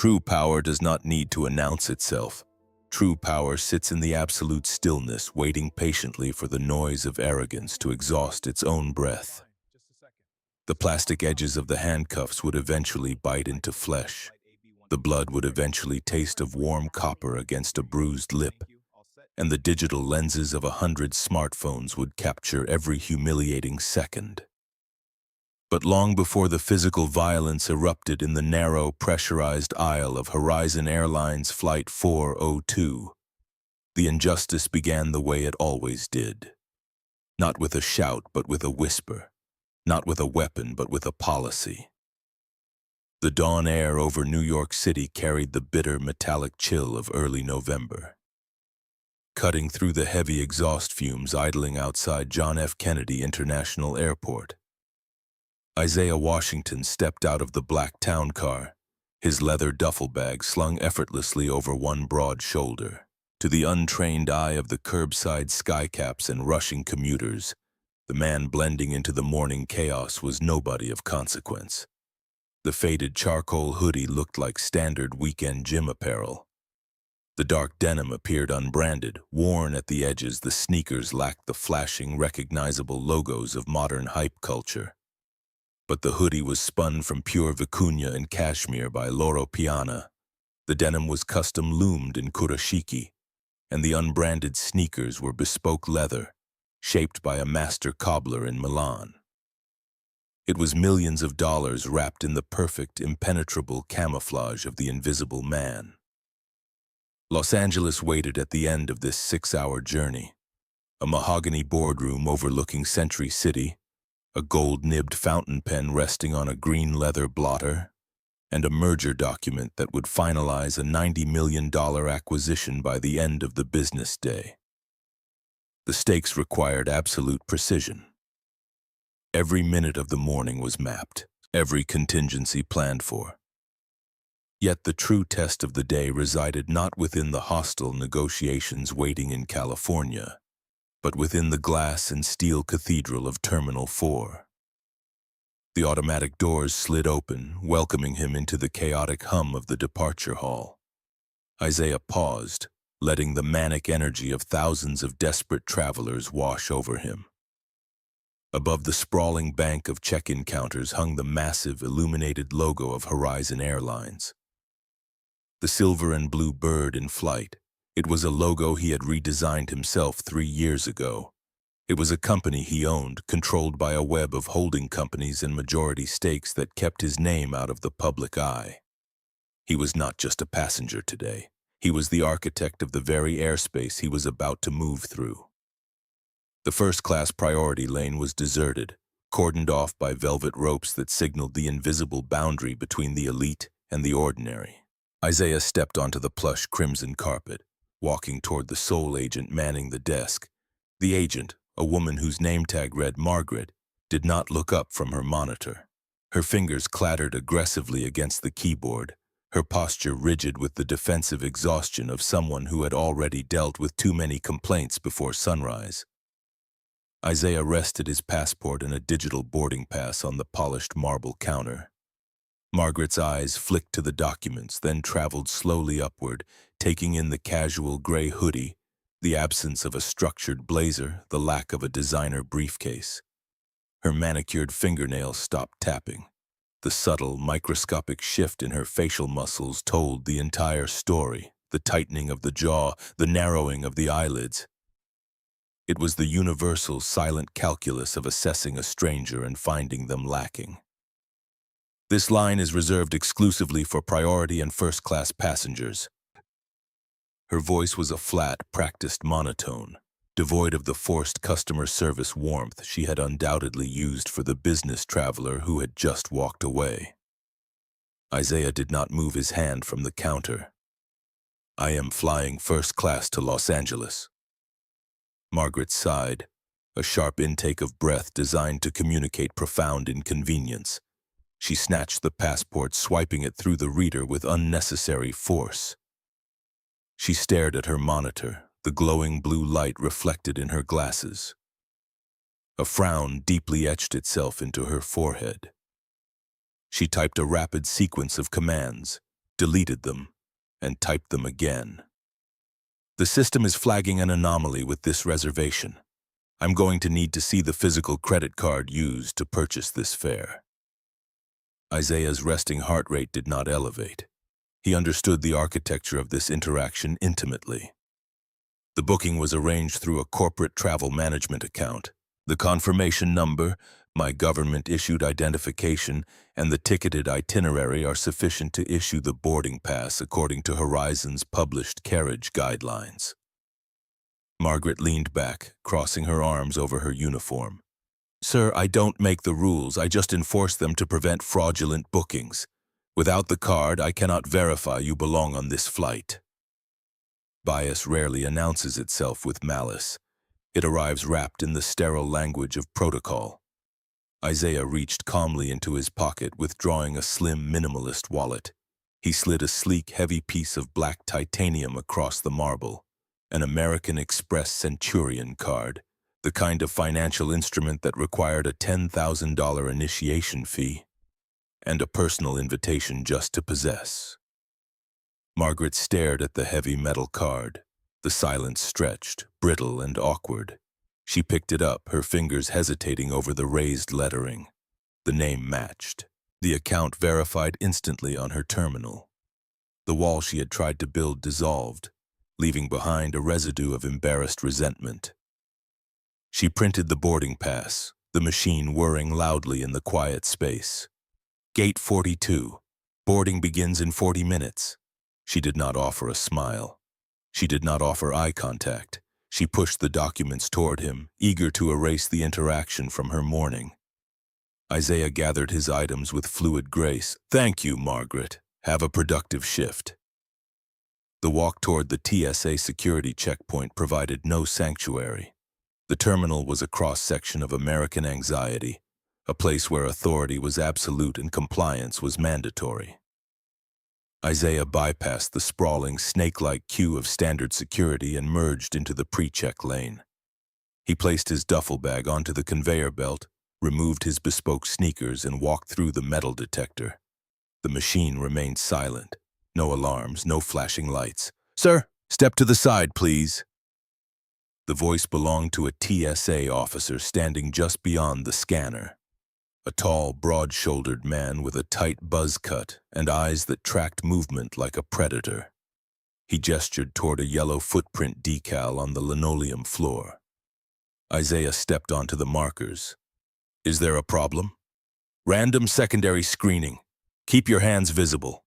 True power does not need to announce itself. True power sits in the absolute stillness, waiting patiently for the noise of arrogance to exhaust its own breath. The plastic edges of the handcuffs would eventually bite into flesh. The blood would eventually taste of warm copper against a bruised lip, and the digital lenses of 100 smartphones would capture every humiliating second. But long before the physical violence erupted in the narrow, pressurized aisle of Horizon Airlines Flight 402, the injustice began the way it always did. Not with a shout, but with a whisper. Not with a weapon, but with a policy. The dawn air over New York City carried the bitter, metallic chill of early November. Cutting through the heavy exhaust fumes idling outside John F. Kennedy International Airport, Isaiah Washington stepped out of the black town car, his leather duffel bag slung effortlessly over one broad shoulder. To the untrained eye of the curbside skycaps and rushing commuters, the man blending into the morning chaos was nobody of consequence. The faded charcoal hoodie looked like standard weekend gym apparel. The dark denim appeared unbranded, worn at the edges. The sneakers lacked the flashing, recognizable logos of modern hype culture. But the hoodie was spun from pure vicuña and cashmere by Loro Piana. The denim was custom loomed in kurashiki, and the unbranded sneakers were bespoke leather, shaped by a master cobbler in Milan. It was millions of dollars wrapped in the perfect, impenetrable camouflage of the invisible man. Los Angeles waited at the end of this 6-hour journey. A mahogany boardroom overlooking Century City, a gold-nibbed fountain pen resting on a green leather blotter, and a merger document that would finalize a $90 million acquisition by the end of the business day. The stakes required absolute precision. Every minute of the morning was mapped, every contingency planned for. Yet the true test of the day resided not within the hostile negotiations waiting in California, but within the glass and steel cathedral of Terminal 4. The automatic doors slid open, welcoming him into the chaotic hum of the departure hall. Isaiah paused, letting the manic energy of thousands of desperate travelers wash over him. Above the sprawling bank of check-in counters hung the massive, illuminated logo of Horizon Airlines. The silver and blue bird in flight. It was a logo he had redesigned himself 3 years ago. It was a company he owned, controlled by a web of holding companies and majority stakes that kept his name out of the public eye. He was not just a passenger today. He was the architect of the very airspace he was about to move through. The first-class priority lane was deserted, cordoned off by velvet ropes that signaled the invisible boundary between the elite and the ordinary. Isaiah stepped onto the plush crimson carpet, walking toward the sole agent manning the desk. The agent, a woman whose name tag read Margaret, did not look up from her monitor. Her fingers clattered aggressively against the keyboard, her posture rigid with the defensive exhaustion of someone who had already dealt with too many complaints before sunrise. Isaiah rested his passport and a digital boarding pass on the polished marble counter. Margaret's eyes flicked to the documents, then traveled slowly upward, taking in the casual gray hoodie, the absence of a structured blazer, the lack of a designer briefcase. Her manicured fingernails stopped tapping. The subtle, microscopic shift in her facial muscles told the entire story, the tightening of the jaw, the narrowing of the eyelids. It was the universal, silent calculus of assessing a stranger and finding them lacking. This line is reserved exclusively for priority and first-class passengers. Her voice was a flat, practiced monotone, devoid of the forced customer service warmth she had undoubtedly used for the business traveler who had just walked away. Isaiah did not move his hand from the counter. "I am flying first class to Los Angeles." Margaret sighed, a sharp intake of breath designed to communicate profound inconvenience. She snatched the passport, swiping it through the reader with unnecessary force. She stared at her monitor, the glowing blue light reflected in her glasses. A frown deeply etched itself into her forehead. She typed a rapid sequence of commands, deleted them, and typed them again. The system is flagging an anomaly with this reservation. I'm going to need to see the physical credit card used to purchase this fare. Isaiah's resting heart rate did not elevate. He understood the architecture of this interaction intimately. The booking was arranged through a corporate travel management account. The confirmation number, my government-issued identification, and the ticketed itinerary are sufficient to issue the boarding pass according to Horizon's published carriage guidelines. Margaret leaned back, crossing her arms over her uniform. Sir, I don't make the rules, I just enforce them to prevent fraudulent bookings. Without the card, I cannot verify you belong on this flight. Bias rarely announces itself with malice. It arrives wrapped in the sterile language of protocol. Isaiah reached calmly into his pocket, withdrawing a slim minimalist wallet. He slid a sleek, heavy piece of black titanium across the marble, an American Express Centurion card, the kind of financial instrument that required a $10,000 initiation fee and a personal invitation just to possess. Margaret stared at the heavy metal card. The silence stretched, brittle and awkward. She picked it up, her fingers hesitating over the raised lettering. The name matched. The account verified instantly on her terminal. The wall she had tried to build dissolved, leaving behind a residue of embarrassed resentment. She printed the boarding pass, the machine whirring loudly in the quiet space. Gate 42. Boarding begins in 40 minutes. She did not offer a smile. She did not offer eye contact. She pushed the documents toward him, eager to erase the interaction from her morning. Isaiah gathered his items with fluid grace. Thank you, Margaret. Have a productive shift. The walk toward the TSA security checkpoint provided no sanctuary. The terminal was a cross-section of American anxiety, a place where authority was absolute and compliance was mandatory. Isaiah bypassed the sprawling, snake-like queue of standard security and merged into the pre-check lane. He placed his duffel bag onto the conveyor belt, removed his bespoke sneakers, and walked through the metal detector. The machine remained silent. No alarms, no flashing lights. Sir, step to the side, please. The voice belonged to a TSA officer standing just beyond the scanner. A tall, broad-shouldered man with a tight buzz cut and eyes that tracked movement like a predator. He gestured toward a yellow footprint decal on the linoleum floor. Isaiah stepped onto the markers. Is there a problem? Random secondary screening. Keep your hands visible.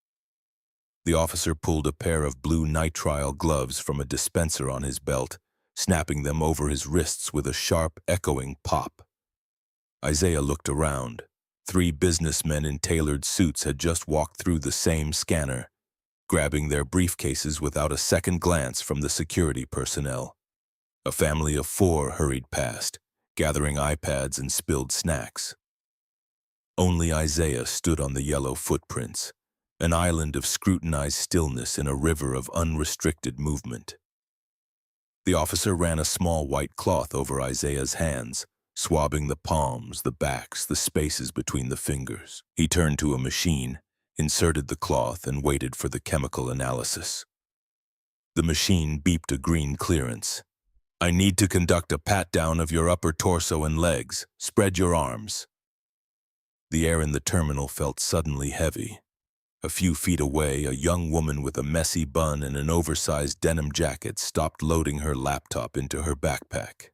The officer pulled a pair of blue nitrile gloves from a dispenser on his belt, snapping them over his wrists with a sharp, echoing pop. Isaiah looked around. 3 businessmen in tailored suits had just walked through the same scanner, grabbing their briefcases without a second glance from the security personnel. A family of 4 hurried past, gathering iPads and spilled snacks. Only Isaiah stood on the yellow footprints, an island of scrutinized stillness in a river of unrestricted movement. The officer ran a small white cloth over Isaiah's hands, swabbing the palms, the backs, the spaces between the fingers. He turned to a machine, inserted the cloth, and waited for the chemical analysis. The machine beeped a green clearance. I need to conduct a pat-down of your upper torso and legs. Spread your arms. The air in the terminal felt suddenly heavy. A few feet away, a young woman with a messy bun and an oversized denim jacket stopped loading her laptop into her backpack.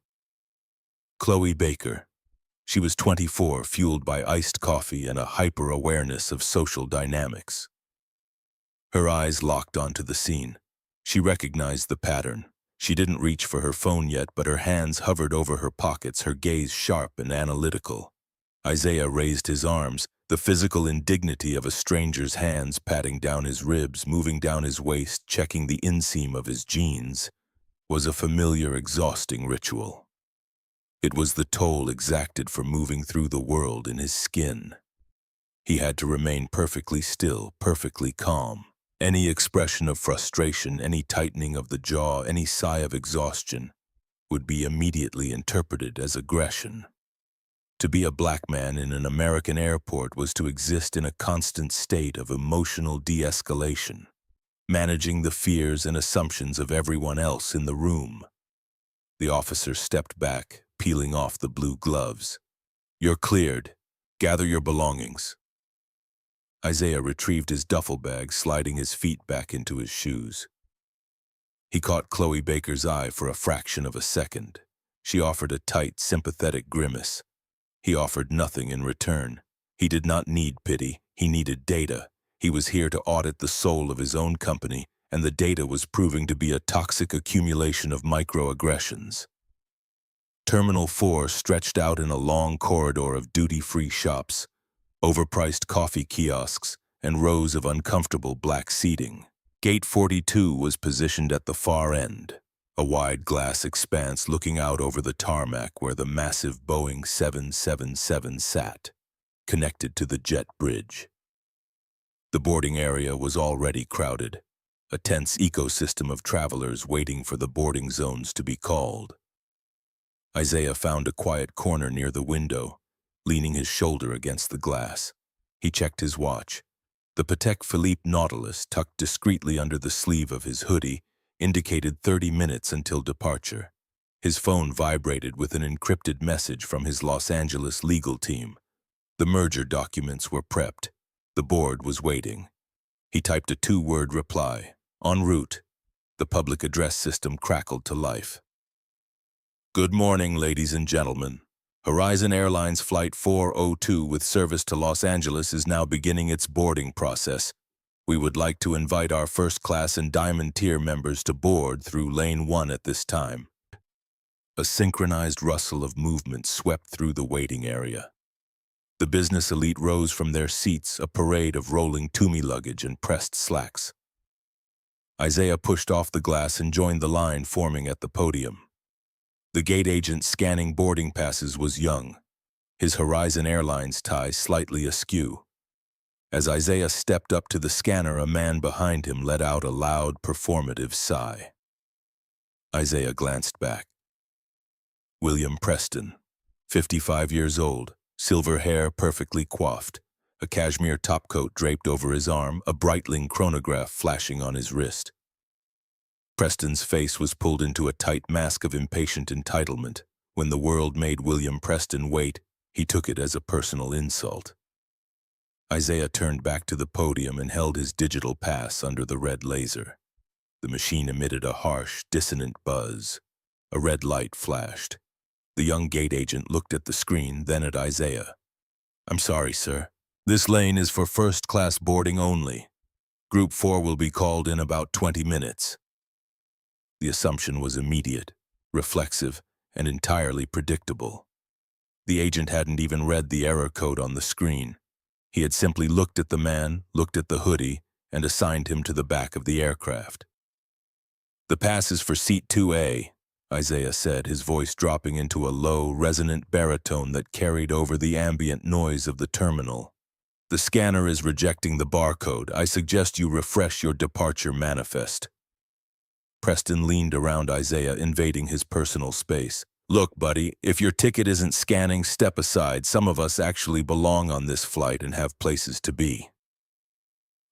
Chloe Baker. She was 24, fueled by iced coffee and a hyper-awareness of social dynamics. Her eyes locked onto the scene. She recognized the pattern. She didn't reach for her phone yet, but her hands hovered over her pockets, her gaze sharp and analytical. Isaiah raised his arms, the physical indignity of a stranger's hands patting down his ribs, moving down his waist, checking the inseam of his jeans, was a familiar, exhausting ritual. It was the toll exacted for moving through the world in his skin. He had to remain perfectly still, perfectly calm. Any expression of frustration, any tightening of the jaw, any sigh of exhaustion would be immediately interpreted as aggression. To be a black man in an American airport was to exist in a constant state of emotional de-escalation, managing the fears and assumptions of everyone else in the room. The officer stepped back, peeling off the blue gloves. "You're cleared. Gather your belongings." Isaiah retrieved his duffel bag, sliding his feet back into his shoes. He caught Chloe Baker's eye for a fraction of a second. She offered a tight, sympathetic grimace. He offered nothing in return. He did not need pity. He needed data. He was here to audit the soul of his own company, and the data was proving to be a toxic accumulation of microaggressions. Terminal 4 stretched out in a long corridor of duty-free shops, overpriced coffee kiosks, and rows of uncomfortable black seating. Gate 42 was positioned at the far end, a wide glass expanse looking out over the tarmac where the massive Boeing 777 sat, connected to the jet bridge. The boarding area was already crowded, a tense ecosystem of travelers waiting for the boarding zones to be called. Isaiah found a quiet corner near the window, leaning his shoulder against the glass. He checked his watch. The Patek Philippe Nautilus, tucked discreetly under the sleeve of his hoodie, indicated 30 minutes until departure. His phone vibrated with an encrypted message from his Los Angeles legal team. The merger documents were prepped. The board was waiting. He typed a 2-word reply. En route. The public address system crackled to life. "Good morning, ladies and gentlemen. Horizon Airlines Flight 402 with service to Los Angeles is now beginning its boarding process. We would like to invite our first class and diamond tier members to board through lane 1 at this time." A synchronized rustle of movement swept through the waiting area. The business elite rose from their seats, a parade of rolling Tumi luggage and pressed slacks. Isaiah pushed off the glass and joined the line forming at the podium. The gate agent scanning boarding passes was young, his Horizon Airlines tie slightly askew. As Isaiah stepped up to the scanner, a man behind him let out a loud, performative sigh. Isaiah glanced back. William Preston, 55 years old, silver hair perfectly coiffed, a cashmere topcoat draped over his arm, a Breitling chronograph flashing on his wrist. Preston's face was pulled into a tight mask of impatient entitlement. When the world made William Preston wait, he took it as a personal insult. Isaiah turned back to the podium and held his digital pass under the red laser. The machine emitted a harsh, dissonant buzz. A red light flashed. The young gate agent looked at the screen, then at Isaiah. "I'm sorry, sir. This lane is for first-class boarding only. Group 4 will be called in about 20 minutes. The assumption was immediate, reflexive, and entirely predictable. The agent hadn't even read the error code on the screen. He had simply looked at the man, looked at the hoodie, and assigned him to the back of the aircraft. "The pass is for seat 2A, Isaiah said, his voice dropping into a low, resonant baritone that carried over the ambient noise of the terminal. "The scanner is rejecting the barcode. I suggest you refresh your departure manifest." Preston leaned around Isaiah, invading his personal space. "Look, buddy, if your ticket isn't scanning, step aside. Some of us actually belong on this flight and have places to be."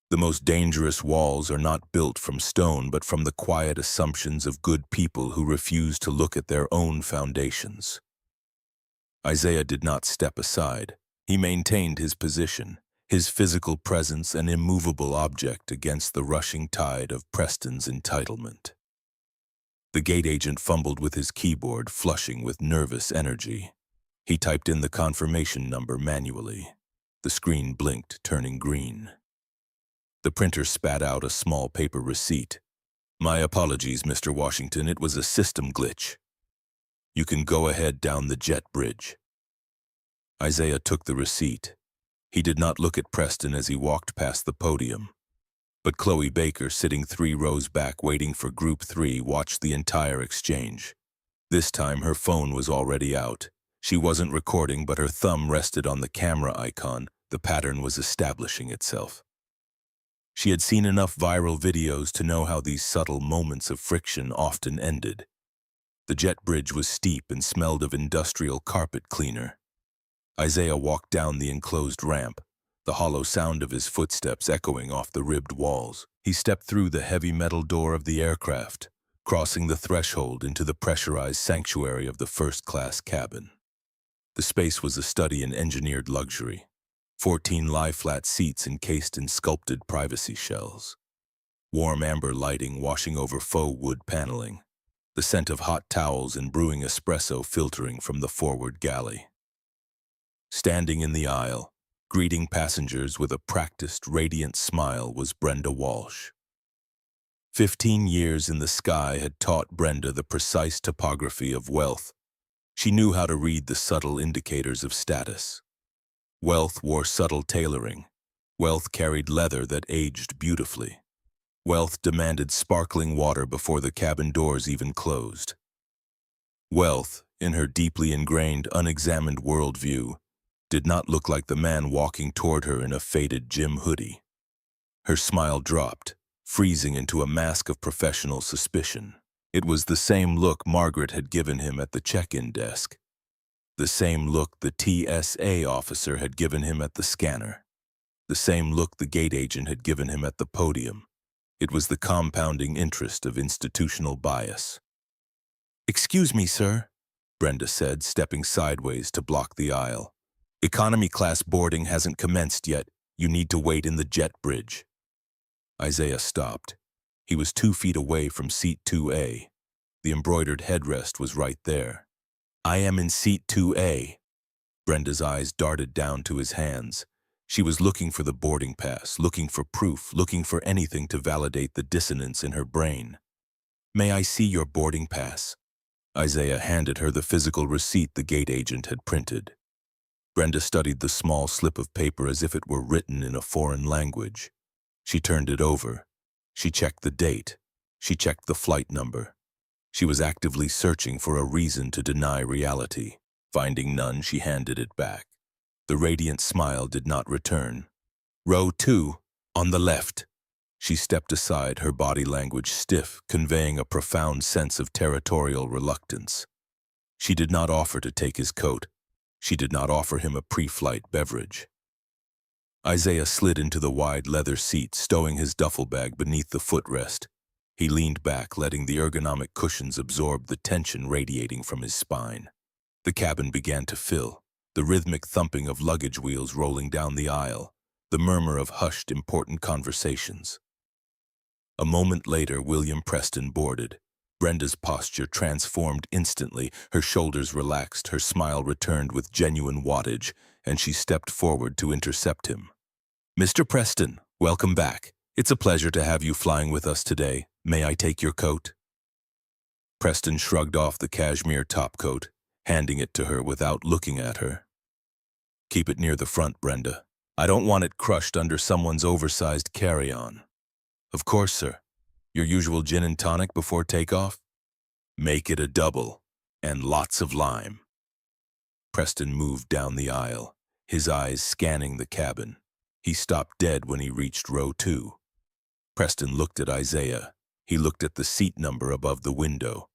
The most dangerous walls are not built from stone, but from the quiet assumptions of good people who refuse to look at their own foundations. Isaiah did not step aside. He maintained his position, his physical presence an immovable object against the rushing tide of Preston's entitlement. The gate agent fumbled with his keyboard, flushing with nervous energy. He typed in the confirmation number manually. The screen blinked, turning green. The printer spat out a small paper receipt. "My apologies, Mr. Washington, it was a system glitch. You can go ahead down the jet bridge." Isaiah took the receipt. He did not look at Preston as he walked past the podium. But Chloe Baker, sitting 3 rows back waiting for Group 3, watched the entire exchange. This time her phone was already out. She wasn't recording, but her thumb rested on the camera icon. The pattern was establishing itself. She had seen enough viral videos to know how these subtle moments of friction often ended. The jet bridge was steep and smelled of industrial carpet cleaner. Isaiah walked down the enclosed ramp, the hollow sound of his footsteps echoing off the ribbed walls. He stepped through the heavy metal door of the aircraft, crossing the threshold into the pressurized sanctuary of the first-class cabin. The space was a study in engineered luxury, 14 lie-flat seats encased in sculpted privacy shells. Warm amber lighting washing over faux wood paneling, the scent of hot towels and brewing espresso filtering from the forward galley. Standing in the aisle, greeting passengers with a practiced, radiant smile was Brenda Walsh. 15 years in the sky had taught Brenda the precise topography of wealth. She knew how to read the subtle indicators of status. Wealth wore subtle tailoring. Wealth carried leather that aged beautifully. Wealth demanded sparkling water before the cabin doors even closed. Wealth, in her deeply ingrained, unexamined worldview, did not look like the man walking toward her in a faded gym hoodie. Her smile dropped, freezing into a mask of professional suspicion. It was the same look Margaret had given him at the check-in desk. The same look the TSA officer had given him at the scanner. The same look the gate agent had given him at the podium. It was the compounding interest of institutional bias. "Excuse me, sir," Brenda said, stepping sideways to block the aisle. "Economy class boarding hasn't commenced yet. You need to wait in the jet bridge." Isaiah stopped. He was 2 feet away from seat 2A. The embroidered headrest was right there. "I am in seat 2A. Brenda's eyes darted down to his hands. She was looking for the boarding pass, looking for proof, looking for anything to validate the dissonance in her brain. "May I see your boarding pass?" Isaiah handed her the physical receipt the gate agent had printed. Brenda studied the small slip of paper as if it were written in a foreign language. She turned it over. She checked the date. She checked the flight number. She was actively searching for a reason to deny reality. Finding none, she handed it back. The radiant smile did not return. "Row 2, on the left." She stepped aside, her body language stiff, conveying a profound sense of territorial reluctance. She did not offer to take his coat. She did not offer him a pre-flight beverage. Isaiah slid into the wide leather seat, stowing his duffel bag beneath the footrest. He leaned back, letting the ergonomic cushions absorb the tension radiating from his spine. The cabin began to fill, the rhythmic thumping of luggage wheels rolling down the aisle, the murmur of hushed, important conversations. A moment later, William Preston boarded. Brenda's posture transformed instantly. Her shoulders relaxed, her smile returned with genuine wattage, and she stepped forward to intercept him. "Mr. Preston, welcome back. It's a pleasure to have you flying with us today. May I take your coat?" Preston shrugged off the cashmere topcoat, handing it to her without looking at her. "Keep it near the front, Brenda. I don't want it crushed under someone's oversized carry-on." "Of course, sir. Your usual gin and tonic before takeoff?" "Make it a double, and lots of lime." Preston moved down the aisle, his eyes scanning the cabin. He stopped dead when he reached row 2. Preston looked at Isaiah. He looked at the seat number above the window.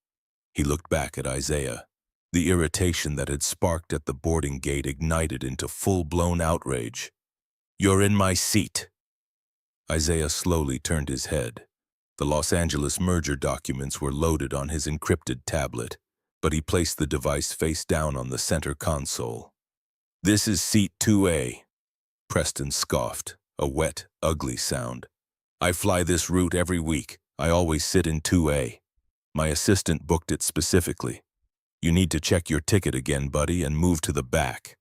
He looked back at Isaiah. The irritation that had sparked at the boarding gate ignited into full-blown outrage. "You're in my seat." Isaiah slowly turned his head. The Los Angeles merger documents were loaded on his encrypted tablet, but he placed the device face down on the center console. "This is seat 2A. Preston scoffed, a wet, ugly sound. "I fly this route every week. I always sit in 2A. My assistant booked it specifically. You need to check your ticket again, buddy, and move to the back."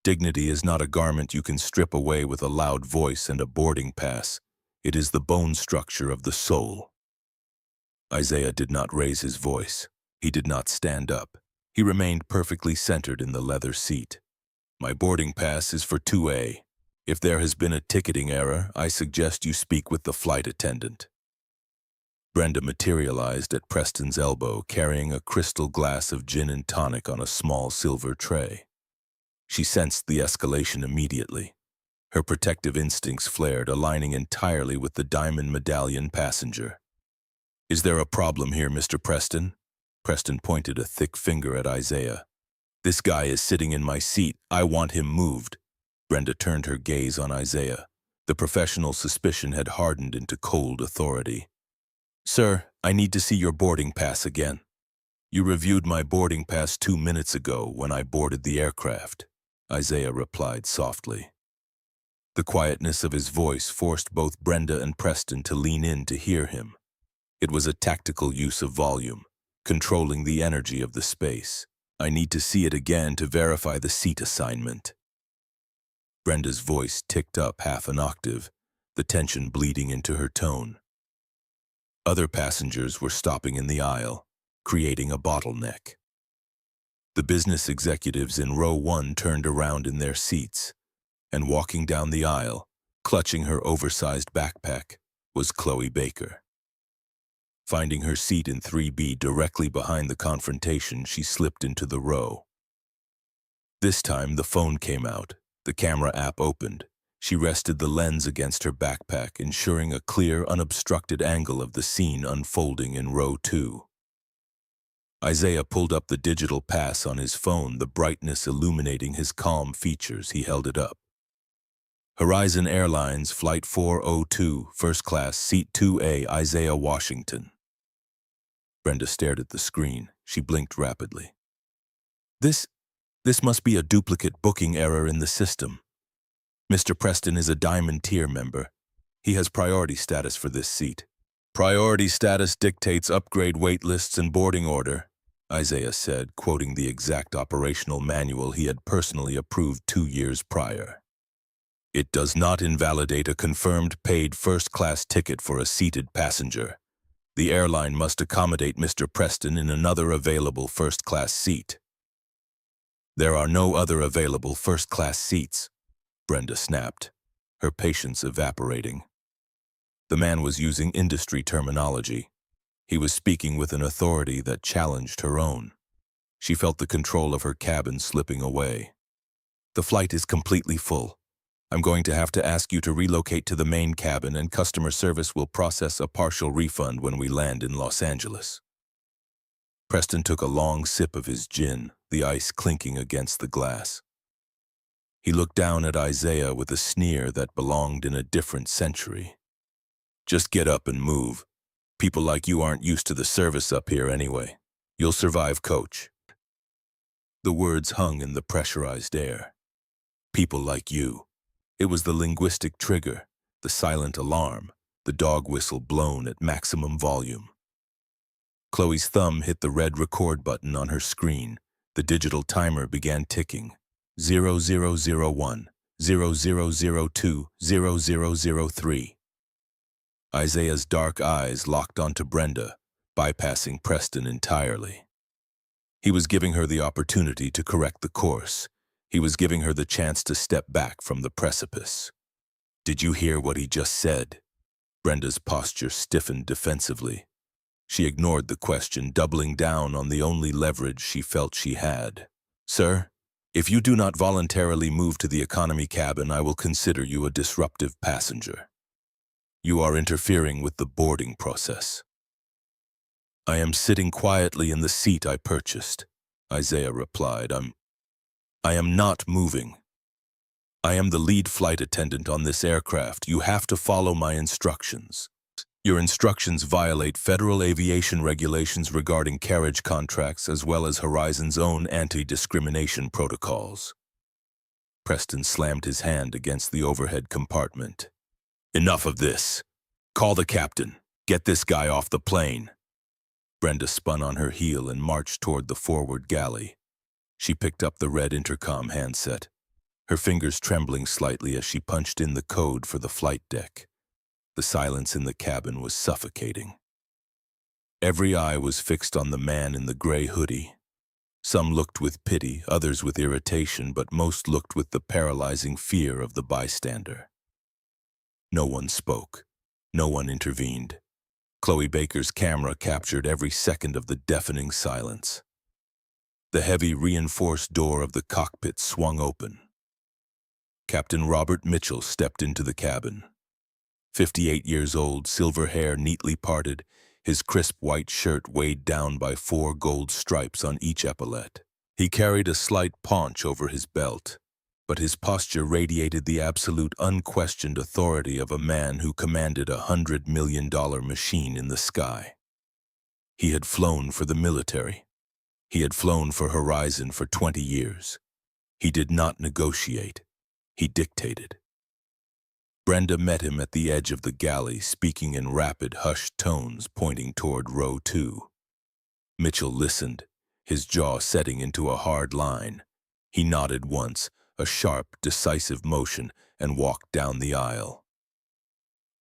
Dignity is not a garment you can strip away with a loud voice and a boarding pass. It is the bone structure of the soul. Isaiah did not raise his voice. He did not stand up. He remained perfectly centered in the leather seat. "My boarding pass is for 2A. If there has been a ticketing error, I suggest you speak with the flight attendant." Brenda materialized at Preston's elbow, carrying a crystal glass of gin and tonic on a small silver tray. She sensed the escalation immediately. Her protective instincts flared, aligning entirely with the diamond medallion passenger. "Is there a problem here, Mr. Preston?" Preston pointed a thick finger at Isaiah. This guy is sitting in my seat. I want him moved. Brenda turned her gaze on Isaiah. The professional suspicion had hardened into cold authority. Sir, I need to see your boarding pass again. You reviewed my boarding pass 2 minutes ago when I boarded the aircraft, Isaiah replied softly. The quietness of his voice forced both Brenda and Preston to lean in to hear him. It was a tactical use of volume, controlling the energy of the space. I need to see it again to verify the seat assignment. Brenda's voice ticked up half an octave, the tension bleeding into her tone. Other passengers were stopping in the aisle, creating a bottleneck. The business executives in row 1 turned around in their seats, and walking down the aisle, clutching her oversized backpack, was Chloe Baker. Finding her seat in 3B directly behind the confrontation, she slipped into the row. This time the phone came out, the camera app opened. She rested the lens against her backpack, ensuring a clear, unobstructed angle of the scene unfolding in row 2. Isaiah pulled up the digital pass on his phone, the brightness illuminating his calm features. He held it up. Horizon Airlines, Flight 402, First Class, Seat 2A, Isaiah, Washington. Brenda stared at the screen. She blinked rapidly. This must be a duplicate booking error in the system. Mr. Preston is a Diamond Tier member. He has priority status for this seat. Priority status dictates upgrade wait lists and boarding order, Isaiah said, quoting the exact operational manual he had personally approved 2 years prior. It does not invalidate a confirmed paid first-class ticket for a seated passenger. The airline must accommodate Mr. Preston in another available first-class seat. There are no other available first-class seats, Brenda snapped, her patience evaporating. The man was using industry terminology. He was speaking with an authority that challenged her own. She felt the control of her cabin slipping away. The flight is completely full. I'm going to have to ask you to relocate to the main cabin, and customer service will process a partial refund when we land in Los Angeles. Preston took a long sip of his gin, the ice clinking against the glass. He looked down at Isaiah with a sneer that belonged in a different century. Just get up and move. People like you aren't used to the service up here anyway. You'll survive, coach. The words hung in the pressurized air. People like you. It was the linguistic trigger, the silent alarm, the dog whistle blown at maximum volume. Chloe's thumb hit the red record button on her screen. The digital timer began ticking. 0001, 0002, 0003. Isaiah's dark eyes locked onto Brenda, bypassing Preston entirely. He was giving her the opportunity to correct the course. He was giving her the chance to step back from the precipice. Did you hear what he just said? Brenda's posture stiffened defensively. She ignored the question, doubling down on the only leverage she felt she had. Sir, if you do not voluntarily move to the economy cabin, I will consider you a disruptive passenger. You are interfering with the boarding process. I am sitting quietly in the seat I purchased, Isaiah replied. I am not moving. I am the lead flight attendant on this aircraft. You have to follow my instructions. Your instructions violate federal aviation regulations regarding carriage contracts as well as Horizon's own anti-discrimination protocols. Preston slammed his hand against the overhead compartment. Enough of this. Call the captain. Get this guy off the plane. Brenda spun on her heel and marched toward the forward galley. She picked up the red intercom handset, her fingers trembling slightly as she punched in the code for the flight deck. The silence in the cabin was suffocating. Every eye was fixed on the man in the gray hoodie. Some looked with pity, others with irritation, but most looked with the paralyzing fear of the bystander. No one spoke. No one intervened. Chloe Baker's camera captured every second of the deafening silence. The heavy reinforced door of the cockpit swung open. Captain Robert Mitchell stepped into the cabin. 58 years old, silver hair neatly parted, his crisp white shirt weighed down by 4 gold stripes on each epaulette. He carried a slight paunch over his belt, but his posture radiated the absolute unquestioned authority of a man who commanded $100 million machine in the sky. He had flown for the military. He had flown for Horizon for 20 years. He did not negotiate. He dictated. Brenda met him at the edge of the galley, speaking in rapid, hushed tones, pointing toward row 2. Mitchell listened, his jaw setting into a hard line. He nodded once, a sharp, decisive motion, and walked down the aisle.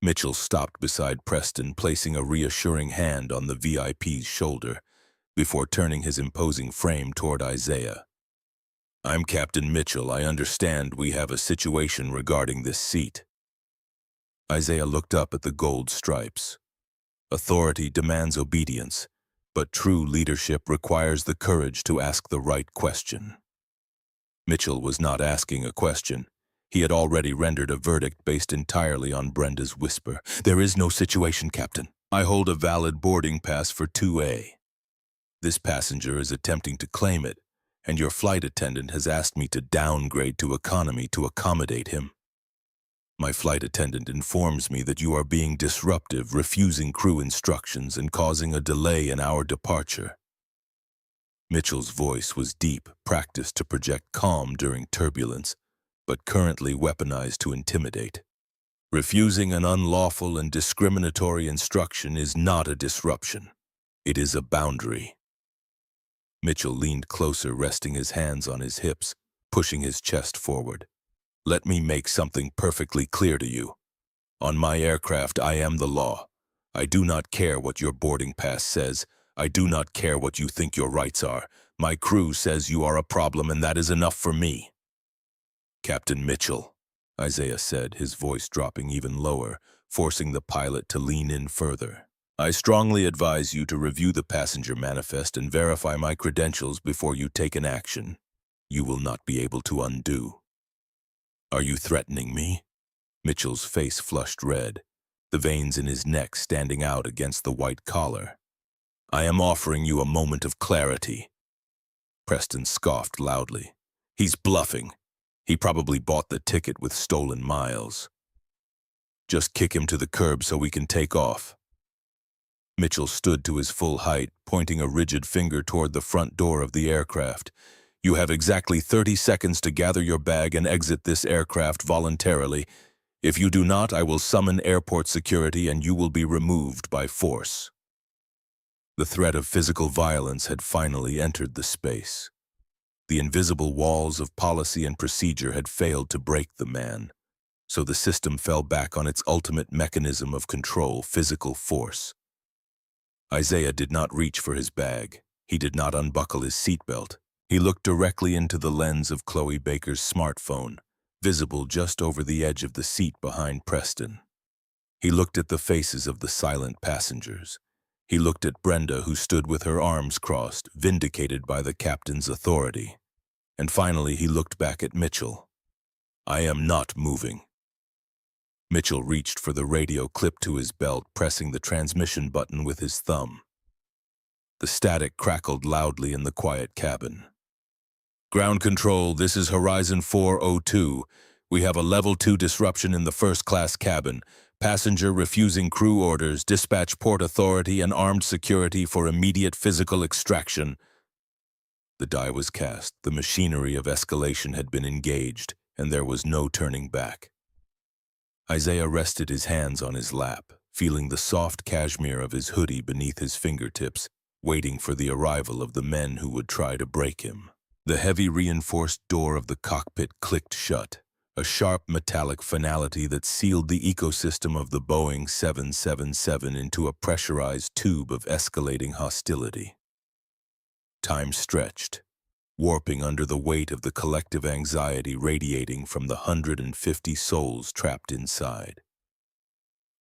Mitchell stopped beside Preston, placing a reassuring hand on the VIP's shoulder, before turning his imposing frame toward Isaiah. "I'm Captain Mitchell. I understand we have a situation regarding this seat." Isaiah looked up at the gold stripes. Authority demands obedience, but true leadership requires the courage to ask the right question. Mitchell was not asking a question. He had already rendered a verdict based entirely on Brenda's whisper. "There is no situation, Captain. I hold a valid boarding pass for 2A. This passenger is attempting to claim it, and your flight attendant has asked me to downgrade to economy to accommodate him. My flight attendant informs me that you are being disruptive, refusing crew instructions and causing a delay in our departure." Mitchell's voice was deep, practiced to project calm during turbulence, but currently weaponized to intimidate. "Refusing an unlawful and discriminatory instruction is not a disruption. It is a boundary." Mitchell leaned closer, resting his hands on his hips, pushing his chest forward. "Let me make something perfectly clear to you. On my aircraft, I am the law. I do not care what your boarding pass says. I do not care what you think your rights are. My crew says you are a problem, and that is enough for me." "Captain Mitchell," Isaiah said, his voice dropping even lower, forcing the pilot to lean in further. "I strongly advise you to review the passenger manifest and verify my credentials before you take an action you will not be able to undo." "Are you threatening me?" Mitchell's face flushed red, the veins in his neck standing out against the white collar. "I am offering you a moment of clarity." Preston scoffed loudly. "He's bluffing. He probably bought the ticket with stolen miles. Just kick him to the curb so we can take off." Mitchell stood to his full height, pointing a rigid finger toward the front door of the aircraft. "You have exactly 30 seconds to gather your bag and exit this aircraft voluntarily. If you do not, I will summon airport security and you will be removed by force." The threat of physical violence had finally entered the space. The invisible walls of policy and procedure had failed to break the man, so the system fell back on its ultimate mechanism of control, physical force. Isaiah did not reach for his bag. He did not unbuckle his seatbelt. He looked directly into the lens of Chloe Baker's smartphone, visible just over the edge of the seat behind Preston. He looked at the faces of the silent passengers. He looked at Brenda, who stood with her arms crossed, vindicated by the captain's authority. And finally, he looked back at Mitchell. "I am not moving." Mitchell reached for the radio clipped to his belt, pressing the transmission button with his thumb. The static crackled loudly in the quiet cabin. "Ground control, this is Horizon 402. We have a level 2 disruption in the first-class cabin. Passenger refusing crew orders, dispatch port authority and armed security for immediate physical extraction." The die was cast, the machinery of escalation had been engaged, and there was no turning back. Isaiah rested his hands on his lap, feeling the soft cashmere of his hoodie beneath his fingertips, waiting for the arrival of the men who would try to break him. The heavy reinforced door of the cockpit clicked shut, a sharp metallic finality that sealed the ecosystem of the Boeing 777 into a pressurized tube of escalating hostility. Time stretched, warping under the weight of the collective anxiety radiating from the 150 souls trapped inside.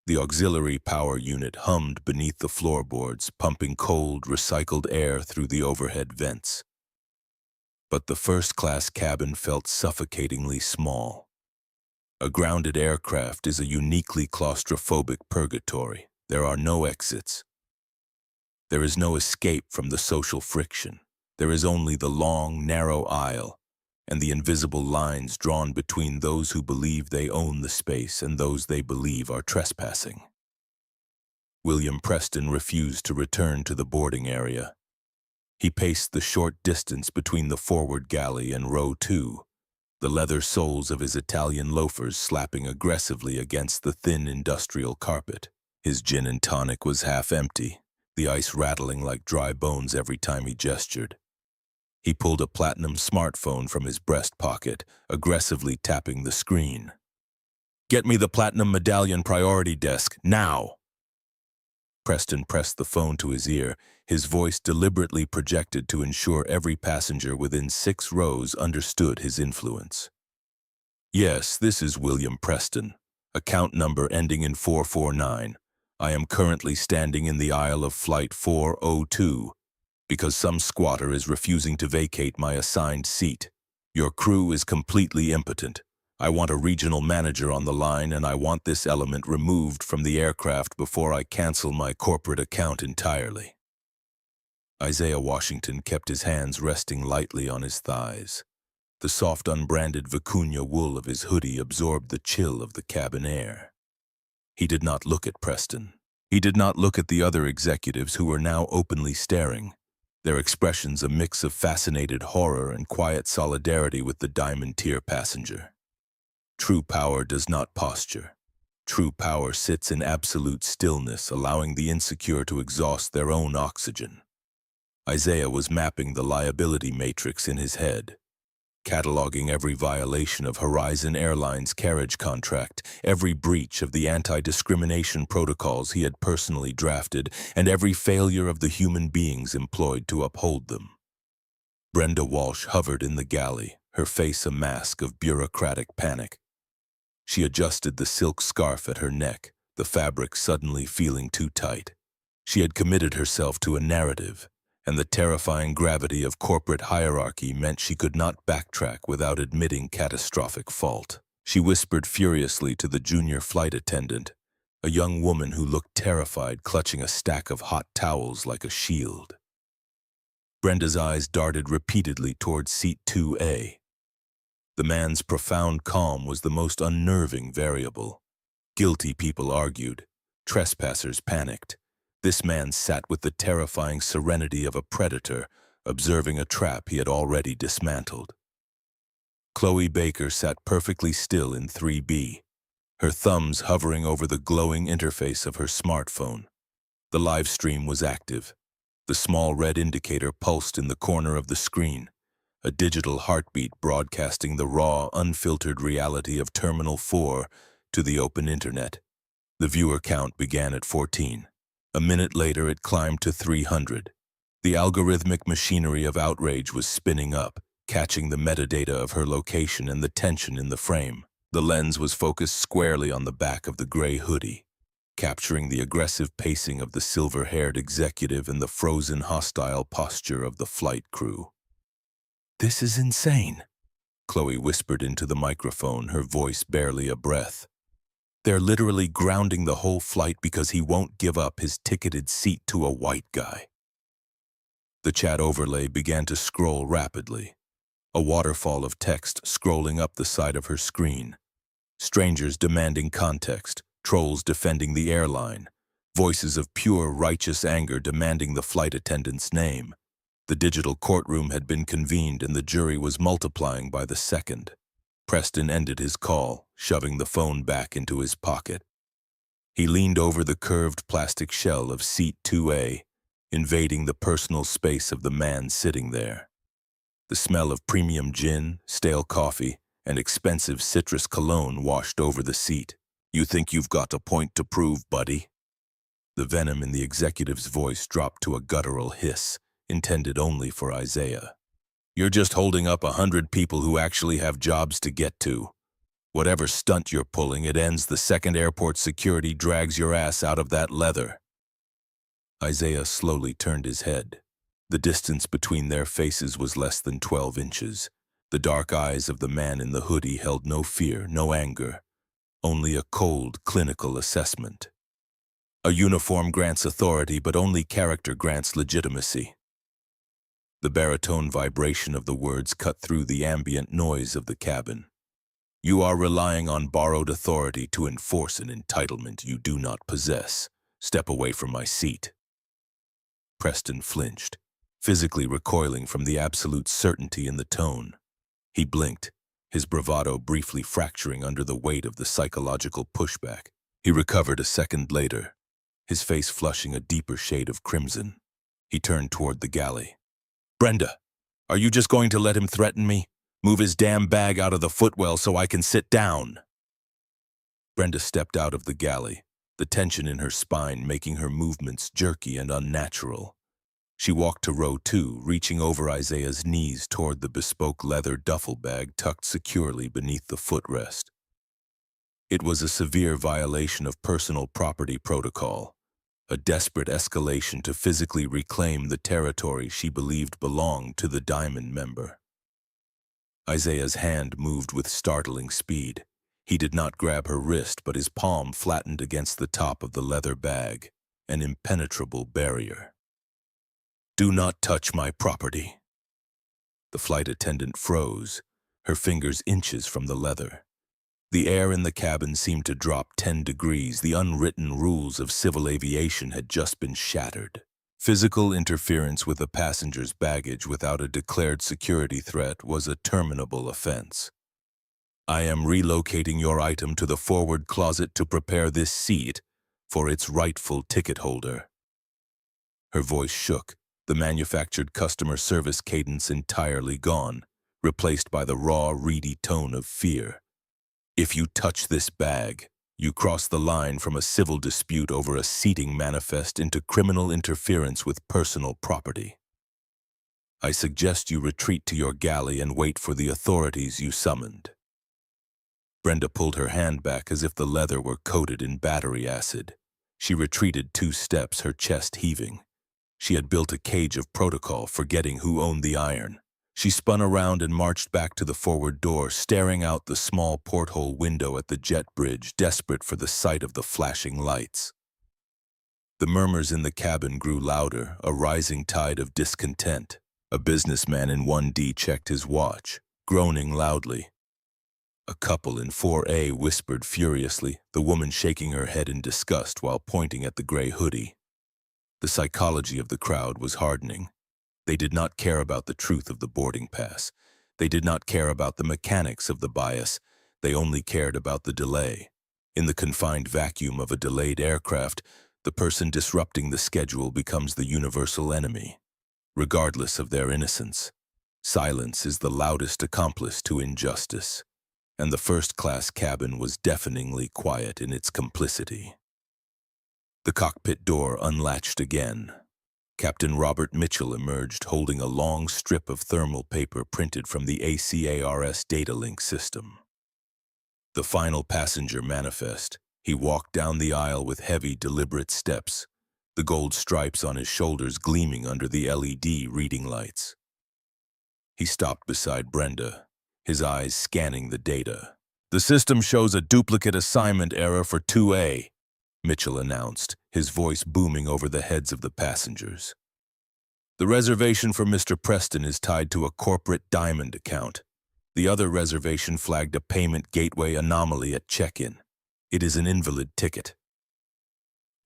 The auxiliary power unit hummed beneath the floorboards, pumping cold, recycled air through the overhead vents. But the first-class cabin felt suffocatingly small. A grounded aircraft is a uniquely claustrophobic purgatory. There are no exits. There is no escape from the social friction. There is only the long, narrow aisle, and the invisible lines drawn between those who believe they own the space and those they believe are trespassing. William Preston refused to return to the boarding area. He paced the short distance between the forward galley and row 2, the leather soles of his Italian loafers slapping aggressively against the thin industrial carpet. His gin and tonic was half empty, the ice rattling like dry bones every time he gestured. He pulled a platinum smartphone from his breast pocket, aggressively tapping the screen. "Get me the platinum medallion priority desk, now!" Preston pressed the phone to his ear, his voice deliberately projected to ensure every passenger within 6 rows understood his influence. "Yes, this is William Preston. Account number ending in 449. I am currently standing in the aisle of Flight 402 because some squatter is refusing to vacate my assigned seat. Your crew is completely impotent. I want a regional manager on the line, and I want this element removed from the aircraft before I cancel my corporate account entirely." Isaiah Washington kept his hands resting lightly on his thighs. The soft, unbranded vicuña wool of his hoodie absorbed the chill of the cabin air. He did not look at Preston. He did not look at the other executives who were now openly staring, their expressions a mix of fascinated horror and quiet solidarity with the diamond tier passenger. True power does not posture. True power sits in absolute stillness, allowing the insecure to exhaust their own oxygen. Isaiah was mapping the liability matrix in his head, cataloging every violation of Horizon Airlines' carriage contract, every breach of the anti-discrimination protocols he had personally drafted, and every failure of the human beings employed to uphold them. Brenda Walsh hovered in the galley, her face a mask of bureaucratic panic. She adjusted the silk scarf at her neck, the fabric suddenly feeling too tight. She had committed herself to a narrative, and the terrifying gravity of corporate hierarchy meant she could not backtrack without admitting catastrophic fault. She whispered furiously to the junior flight attendant, a young woman who looked terrified, clutching a stack of hot towels like a shield. Brenda's eyes darted repeatedly toward seat 2A. The man's profound calm was the most unnerving variable. Guilty people argued. Trespassers panicked. This man sat with the terrifying serenity of a predator, observing a trap he had already dismantled. Chloe Baker sat perfectly still in 3B, her thumbs hovering over the glowing interface of her smartphone. The live stream was active. The small red indicator pulsed in the corner of the screen, a digital heartbeat broadcasting the raw, unfiltered reality of Terminal 4 to the open internet. The viewer count began at 14. A minute later, it climbed to 300. The algorithmic machinery of outrage was spinning up, catching the metadata of her location and the tension in the frame. The lens was focused squarely on the back of the gray hoodie, capturing the aggressive pacing of the silver-haired executive and the frozen, hostile posture of the flight crew. "This is insane," Chloe whispered into the microphone, her voice barely a breath. "They're literally grounding the whole flight because he won't give up his ticketed seat to a white guy." The chat overlay began to scroll rapidly, a waterfall of text scrolling up the side of her screen. Strangers demanding context, trolls defending the airline, voices of pure righteous anger demanding the flight attendant's name. The digital courtroom had been convened and the jury was multiplying by the second. Preston ended his call, shoving the phone back into his pocket. He leaned over the curved plastic shell of seat 2A, invading the personal space of the man sitting there. The smell of premium gin, stale coffee, and expensive citrus cologne washed over the seat. "You think you've got a point to prove, buddy?" The venom in the executive's voice dropped to a guttural hiss, intended only for Isaiah. "You're just holding up 100 people who actually have jobs to get to. Whatever stunt you're pulling, it ends the second airport security drags your ass out of that leather." Isaiah slowly turned his head. The distance between their faces was less than 12 inches. The dark eyes of the man in the hoodie held no fear, no anger, only a cold, clinical assessment. A uniform grants authority, but only character grants legitimacy. The baritone vibration of the words cut through the ambient noise of the cabin. You are relying on borrowed authority to enforce an entitlement you do not possess. Step away from my seat. Preston flinched, physically recoiling from the absolute certainty in the tone. He blinked, his bravado briefly fracturing under the weight of the psychological pushback. He recovered a second later, his face flushing a deeper shade of crimson. He turned toward the galley. Brenda, are you just going to let him threaten me? Move his damn bag out of the footwell so I can sit down. Brenda stepped out of the galley, the tension in her spine making her movements jerky and unnatural. She walked to row 2, reaching over Isaiah's knees toward the bespoke leather duffel bag tucked securely beneath the footrest. It was a severe violation of personal property protocol, a desperate escalation to physically reclaim the territory she believed belonged to the Diamond member. Isaiah's hand moved with startling speed. He did not grab her wrist, but his palm flattened against the top of the leather bag, an impenetrable barrier. Do not touch my property. The flight attendant froze, her fingers inches from the leather. The air in the cabin seemed to drop 10 degrees. The unwritten rules of civil aviation had just been shattered. Physical interference with a passenger's baggage without a declared security threat was a terminable offense. I am relocating your item to the forward closet to prepare this seat for its rightful ticket holder. Her voice shook, the manufactured customer service cadence entirely gone, replaced by the raw, reedy tone of fear. If you touch this bag, you cross the line from a civil dispute over a seating manifest into criminal interference with personal property. I suggest you retreat to your galley and wait for the authorities you summoned. Brenda pulled her hand back as if the leather were coated in battery acid. She retreated 2 steps, her chest heaving. She had built a cage of protocol, forgetting who owned the iron. She spun around and marched back to the forward door, staring out the small porthole window at the jet bridge, desperate for the sight of the flashing lights. The murmurs in the cabin grew louder, a rising tide of discontent. A businessman in 1D checked his watch, groaning loudly. A couple in 4A whispered furiously, the woman shaking her head in disgust while pointing at the gray hoodie. The psychology of the crowd was hardening. They did not care about the truth of the boarding pass. They did not care about the mechanics of the bias. They only cared about the delay. In the confined vacuum of a delayed aircraft, the person disrupting the schedule becomes the universal enemy, regardless of their innocence. Silence is the loudest accomplice to injustice, and the first-class cabin was deafeningly quiet in its complicity. The cockpit door unlatched again. Captain Robert Mitchell emerged holding a long strip of thermal paper printed from the ACARS data link system. The final passenger manifest. He walked down the aisle with heavy, deliberate steps, the gold stripes on his shoulders gleaming under the LED reading lights. He stopped beside Brenda, his eyes scanning the data. The system shows a duplicate assignment error for 2A, Mitchell announced, his voice booming over the heads of the passengers. The reservation for Mr. Preston is tied to a corporate Diamond account. The other reservation flagged a payment gateway anomaly at check-in. It is an invalid ticket.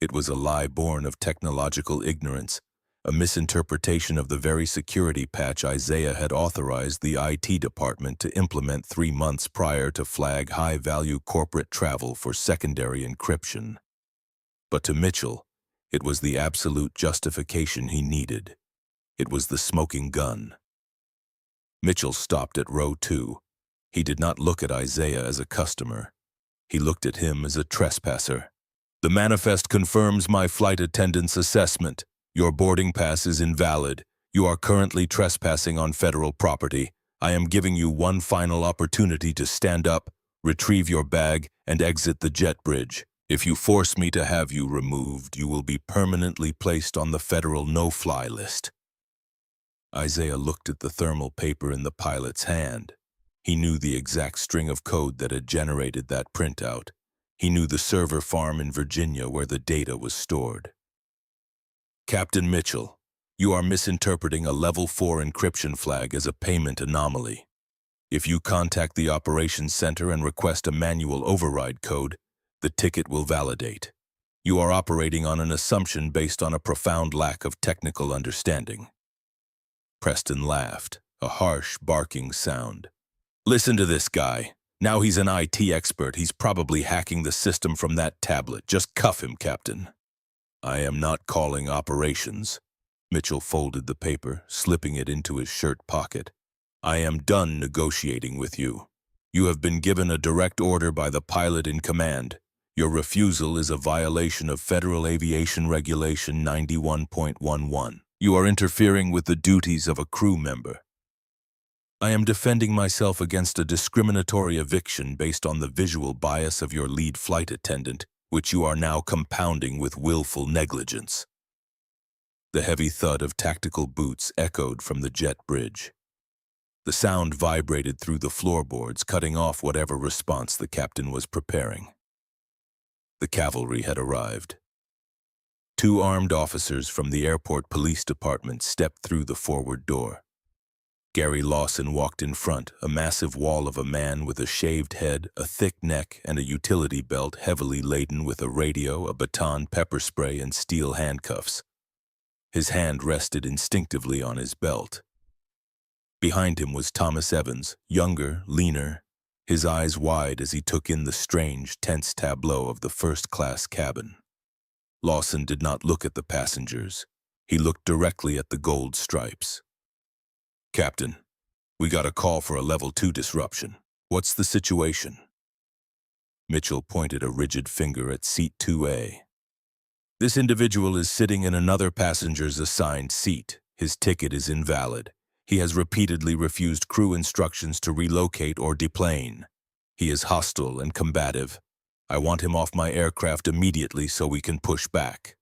It was a lie born of technological ignorance, a misinterpretation of the very security patch Isaiah had authorized the IT department to implement 3 months prior to flag high-value corporate travel for secondary encryption. But to Mitchell, it was the absolute justification he needed. It was the smoking gun. Mitchell stopped at row 2. He did not look at Isaiah as a customer. He looked at him as a trespasser. The manifest confirms my flight attendant's assessment. Your boarding pass is invalid. You are currently trespassing on federal property. I am giving you one final opportunity to stand up, retrieve your bag, and exit the jet bridge. If you force me to have you removed, you will be permanently placed on the federal no-fly list. Isaiah looked at the thermal paper in the pilot's hand. He knew the exact string of code that had generated that printout. He knew the server farm in Virginia where the data was stored. Captain Mitchell, You are misinterpreting a Level 4 encryption flag as a payment anomaly. If you contact the operations center and request a manual override code, the ticket will validate. You are operating on an assumption based on a profound lack of technical understanding. Preston laughed, a harsh, barking sound. Listen to this guy. Now he's an IT expert. He's probably hacking the system from that tablet. Just cuff him, Captain. I am not calling operations. Mitchell folded the paper, slipping it into his shirt pocket. I am done negotiating with you. You have been given a direct order by the pilot in command. Your refusal is a violation of Federal Aviation Regulation 91.11. You are interfering with the duties of a crew member. I am defending myself against a discriminatory eviction based on the visual bias of your lead flight attendant, which you are now compounding with willful negligence. The heavy thud of tactical boots echoed from the jet bridge. The sound vibrated through the floorboards, cutting off whatever response the captain was preparing. The cavalry had arrived. 2 armed officers from the airport police department stepped through the forward door. Gary Lawson walked in front, a massive wall of a man with a shaved head, a thick neck, and a utility belt heavily laden with a radio, a baton, pepper spray, and steel handcuffs. His hand rested instinctively on his belt. Behind him was Thomas Evans, younger, leaner, his eyes wide as he took in the strange, tense tableau of the first-class cabin. Lawson did not look at the passengers. He looked directly at the gold stripes. Captain, we got a call for a Level 2 disruption. What's the situation? Mitchell pointed a rigid finger at seat 2A. This individual is sitting in another passenger's assigned seat. His ticket is invalid. He has repeatedly refused crew instructions to relocate or deplane. He is hostile and combative. I want him off my aircraft immediately so we can push back.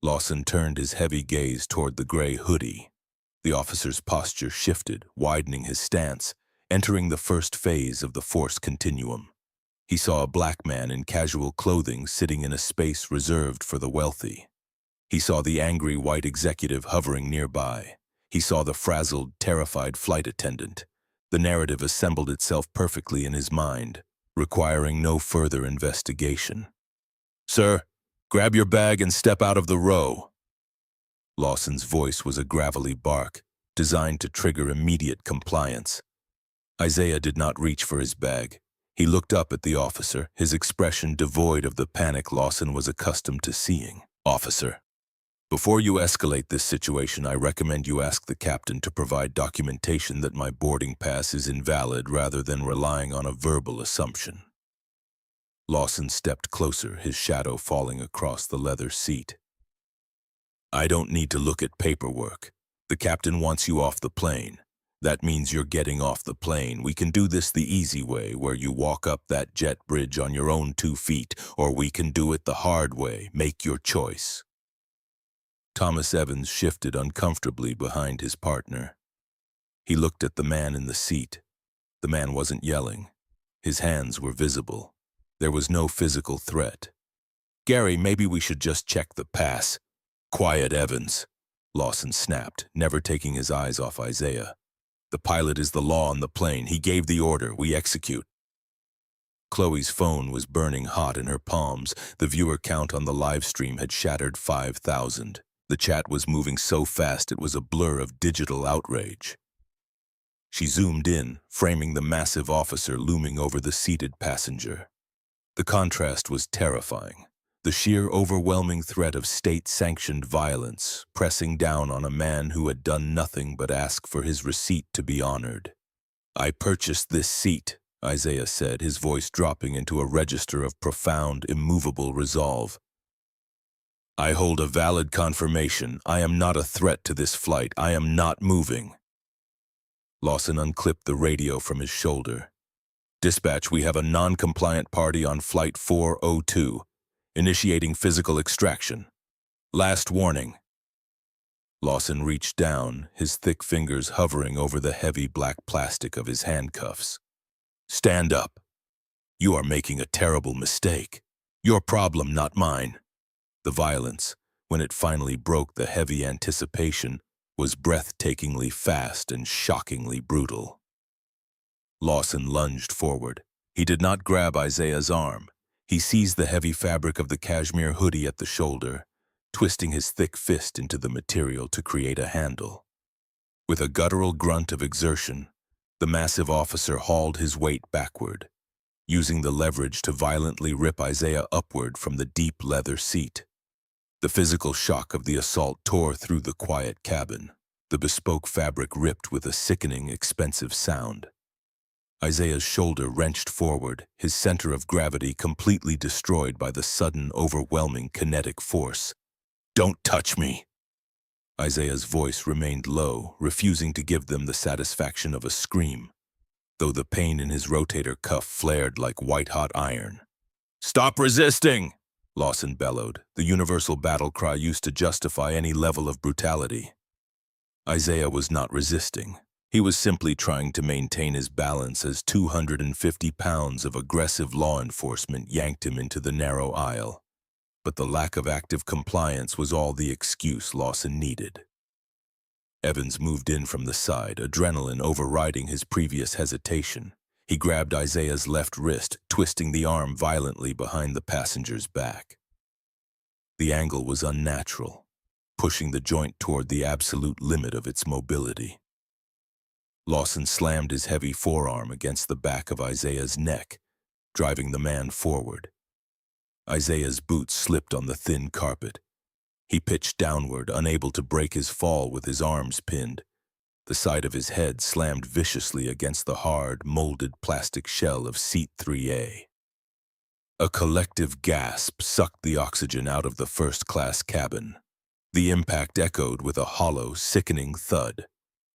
Lawson turned his heavy gaze toward the gray hoodie. The officer's posture shifted, widening his stance, entering the first phase of the force continuum. He saw a black man in casual clothing sitting in a space reserved for the wealthy. He saw the angry white executive hovering nearby. He saw the frazzled, terrified flight attendant. The narrative assembled itself perfectly in his mind, requiring no further investigation. Sir, grab your bag and step out of the row. Lawson's voice was a gravelly bark, designed to trigger immediate compliance. Isaiah did not reach for his bag. He looked up at the officer, his expression devoid of the panic Lawson was accustomed to seeing. Officer, before you escalate this situation, I recommend you ask the captain to provide documentation that my boarding pass is invalid rather than relying on a verbal assumption. Lawson stepped closer, his shadow falling across the leather seat. I don't need to look at paperwork. The captain wants you off the plane. That means you're getting off the plane. We can do this the easy way, where you walk up that jet bridge on your own 2 feet, or we can do it the hard way. Make your choice. Thomas Evans shifted uncomfortably behind his partner. He looked at the man in the seat. The man wasn't yelling. His hands were visible. There was no physical threat. Gary, maybe we should just check the pass. Quiet, Evans, Lawson snapped, never taking his eyes off Isaiah. The pilot is the law on the plane. He gave the order. We execute. Chloe's phone was burning hot in her palms. The viewer count on the live stream had shattered 5,000. The chat was moving so fast it was a blur of digital outrage. She zoomed in, framing the massive officer looming over the seated passenger. The contrast was terrifying. The sheer overwhelming threat of state-sanctioned violence pressing down on a man who had done nothing but ask for his receipt to be honored. I purchased this seat, Isaiah said, his voice dropping into a register of profound, immovable resolve. I hold a valid confirmation. I am not a threat to this flight. I am not moving. Lawson unclipped the radio from his shoulder. Dispatch, we have a non-compliant party on Flight 402. Initiating physical extraction. Last warning. Lawson reached down, his thick fingers hovering over the heavy black plastic of his handcuffs. Stand up. You are making a terrible mistake. Your problem, not mine. The violence, when it finally broke the heavy anticipation, was breathtakingly fast and shockingly brutal. Lawson lunged forward. He did not grab Isaiah's arm. He seized the heavy fabric of the cashmere hoodie at the shoulder, twisting his thick fist into the material to create a handle. With a guttural grunt of exertion, the massive officer hauled his weight backward, using the leverage to violently rip Isaiah upward from the deep leather seat. The physical shock of the assault tore through the quiet cabin. The bespoke fabric ripped with a sickening, expensive sound. Isaiah's shoulder wrenched forward, his center of gravity completely destroyed by the sudden, overwhelming kinetic force. "Don't touch me!" Isaiah's voice remained low, refusing to give them the satisfaction of a scream, though the pain in his rotator cuff flared like white-hot iron. "Stop resisting!" Lawson bellowed, the universal battle cry used to justify any level of brutality. Isaiah was not resisting. He was simply trying to maintain his balance as 250 pounds of aggressive law enforcement yanked him into the narrow aisle. But the lack of active compliance was all the excuse Lawson needed. Evans moved in from the side, adrenaline overriding his previous hesitation. He grabbed Isaiah's left wrist, twisting the arm violently behind the passenger's back. The angle was unnatural, pushing the joint toward the absolute limit of its mobility. Lawson slammed his heavy forearm against the back of Isaiah's neck, driving the man forward. Isaiah's boots slipped on the thin carpet. He pitched downward, unable to break his fall with his arms pinned. The side of his head slammed viciously against the hard, molded plastic shell of seat 3A. A collective gasp sucked the oxygen out of the first-class cabin. The impact echoed with a hollow, sickening thud.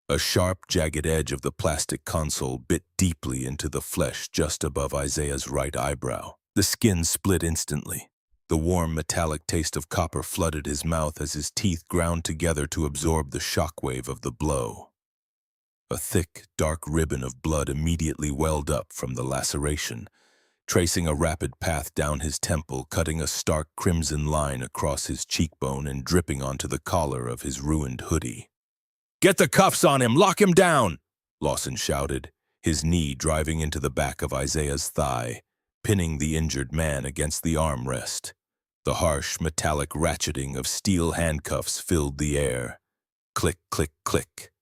A sharp, jagged edge of the plastic console bit deeply into the flesh just above Isaiah's right eyebrow. The skin split instantly. The warm, metallic taste of copper flooded his mouth as his teeth ground together to absorb the shockwave of the blow. A thick, dark ribbon of blood immediately welled up from the laceration, tracing a rapid path down his temple, cutting a stark crimson line across his cheekbone and dripping onto the collar of his ruined hoodie. "Get the cuffs on him! Lock him down!" Lawson shouted, his knee driving into the back of Isaiah's thigh, pinning the injured man against the armrest. The harsh, metallic ratcheting of steel handcuffs filled the air. Click, click, click.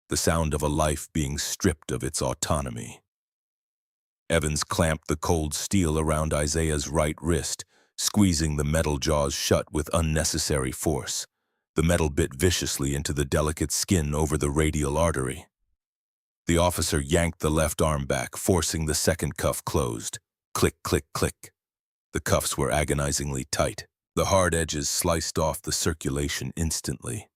The sound of a life being stripped of its autonomy. Evans clamped the cold steel around Isaiah's right wrist, squeezing the metal jaws shut with unnecessary force. The metal bit viciously into the delicate skin over the radial artery. The officer yanked the left arm back, forcing the second cuff closed. Click, click, click. The cuffs were agonizingly tight. The hard edges sliced off the circulation instantly,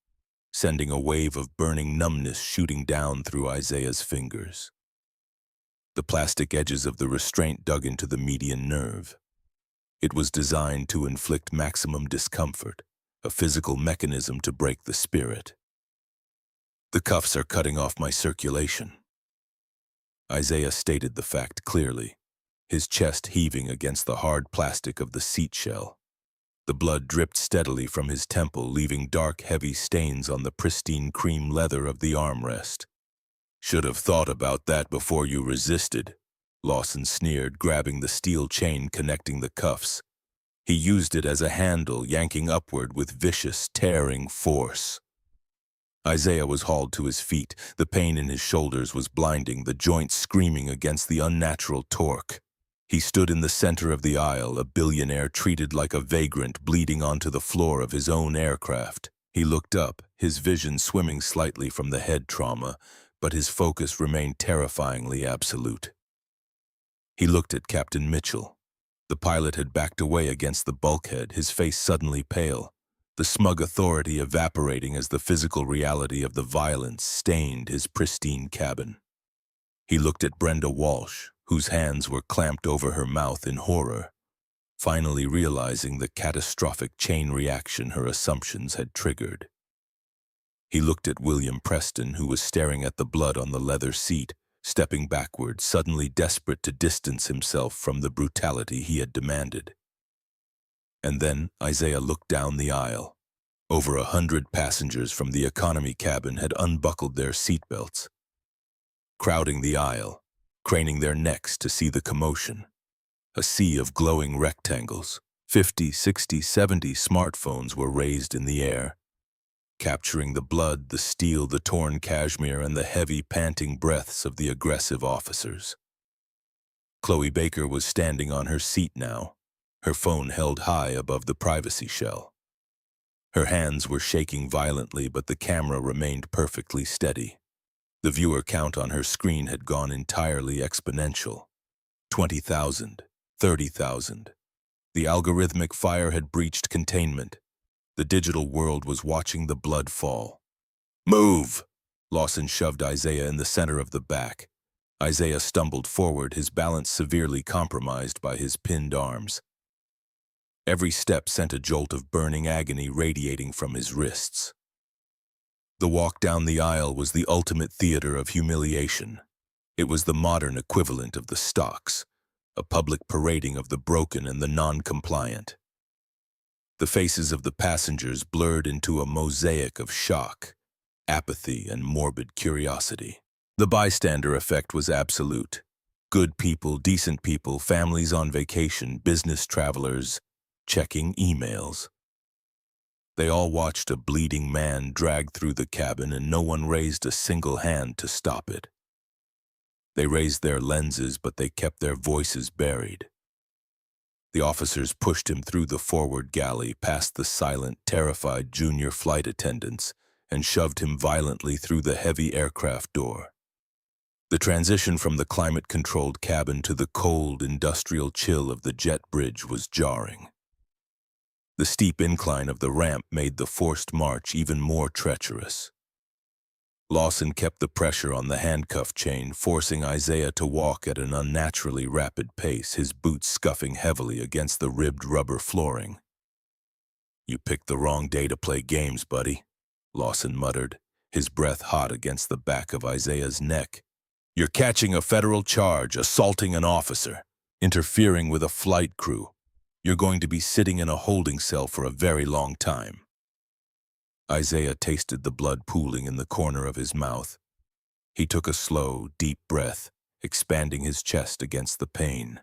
sending a wave of burning numbness shooting down through Isaiah's fingers. The plastic edges of the restraint dug into the median nerve. It was designed to inflict maximum discomfort, a physical mechanism to break the spirit. "The cuffs are cutting off my circulation." Isaiah stated the fact clearly, his chest heaving against the hard plastic of the seat shell. The blood dripped steadily from his temple, leaving dark, heavy stains on the pristine cream leather of the armrest. "Should have thought about that before you resisted," Lawson sneered, grabbing the steel chain connecting the cuffs. He used it as a handle, yanking upward with vicious, tearing force. Isaiah was hauled to his feet. The pain in his shoulders was blinding, the joints screaming against the unnatural torque. He stood in the center of the aisle, a billionaire treated like a vagrant, bleeding onto the floor of his own aircraft. He looked up, his vision swimming slightly from the head trauma, but his focus remained terrifyingly absolute. He looked at Captain Mitchell. The pilot had backed away against the bulkhead, his face suddenly pale, the smug authority evaporating as the physical reality of the violence stained his pristine cabin. He looked at Brenda Walsh, whose hands were clamped over her mouth in horror, finally realizing the catastrophic chain reaction her assumptions had triggered. He looked at William Preston, who was staring at the blood on the leather seat, stepping backward, suddenly desperate to distance himself from the brutality he had demanded. And then Isaiah looked down the aisle. Over 100 passengers from the economy cabin had unbuckled their seatbelts, crowding the aisle, craning their necks to see the commotion. A sea of glowing rectangles, 50, 60, 70 smartphones were raised in the air, capturing the blood, the steel, the torn cashmere, and the heavy, panting breaths of the aggressive officers. Chloe Baker was standing on her seat now, her phone held high above the privacy shell. Her hands were shaking violently, but the camera remained perfectly steady. The viewer count on her screen had gone entirely exponential. 20,000, 30,000. The algorithmic fire had breached containment. The digital world was watching the blood fall. "Move!" Lawson shoved Isaiah in the center of the back. Isaiah stumbled forward, his balance severely compromised by his pinned arms. Every step sent a jolt of burning agony radiating from his wrists. The walk down the aisle was the ultimate theater of humiliation. It was the modern equivalent of the stocks, a public parading of the broken and the non-compliant. The faces of the passengers blurred into a mosaic of shock, apathy, and morbid curiosity. The bystander effect was absolute. Good people, decent people, families on vacation, business travelers, checking emails. They all watched a bleeding man drag through the cabin, and no one raised a single hand to stop it. They raised their lenses, but they kept their voices buried. The officers pushed him through the forward galley, past the silent, terrified junior flight attendants, and shoved him violently through the heavy aircraft door. The transition from the climate-controlled cabin to the cold, industrial chill of the jet bridge was jarring. The steep incline of the ramp made the forced march even more treacherous. Lawson kept the pressure on the handcuff chain, forcing Isaiah to walk at an unnaturally rapid pace, his boots scuffing heavily against the ribbed rubber flooring. "You picked the wrong day to play games, buddy," Lawson muttered, his breath hot against the back of Isaiah's neck. "You're catching a federal charge, assaulting an officer, interfering with a flight crew. You're going to be sitting in a holding cell for a very long time." Isaiah tasted the blood pooling in the corner of his mouth. He took a slow, deep breath, expanding his chest against the pain.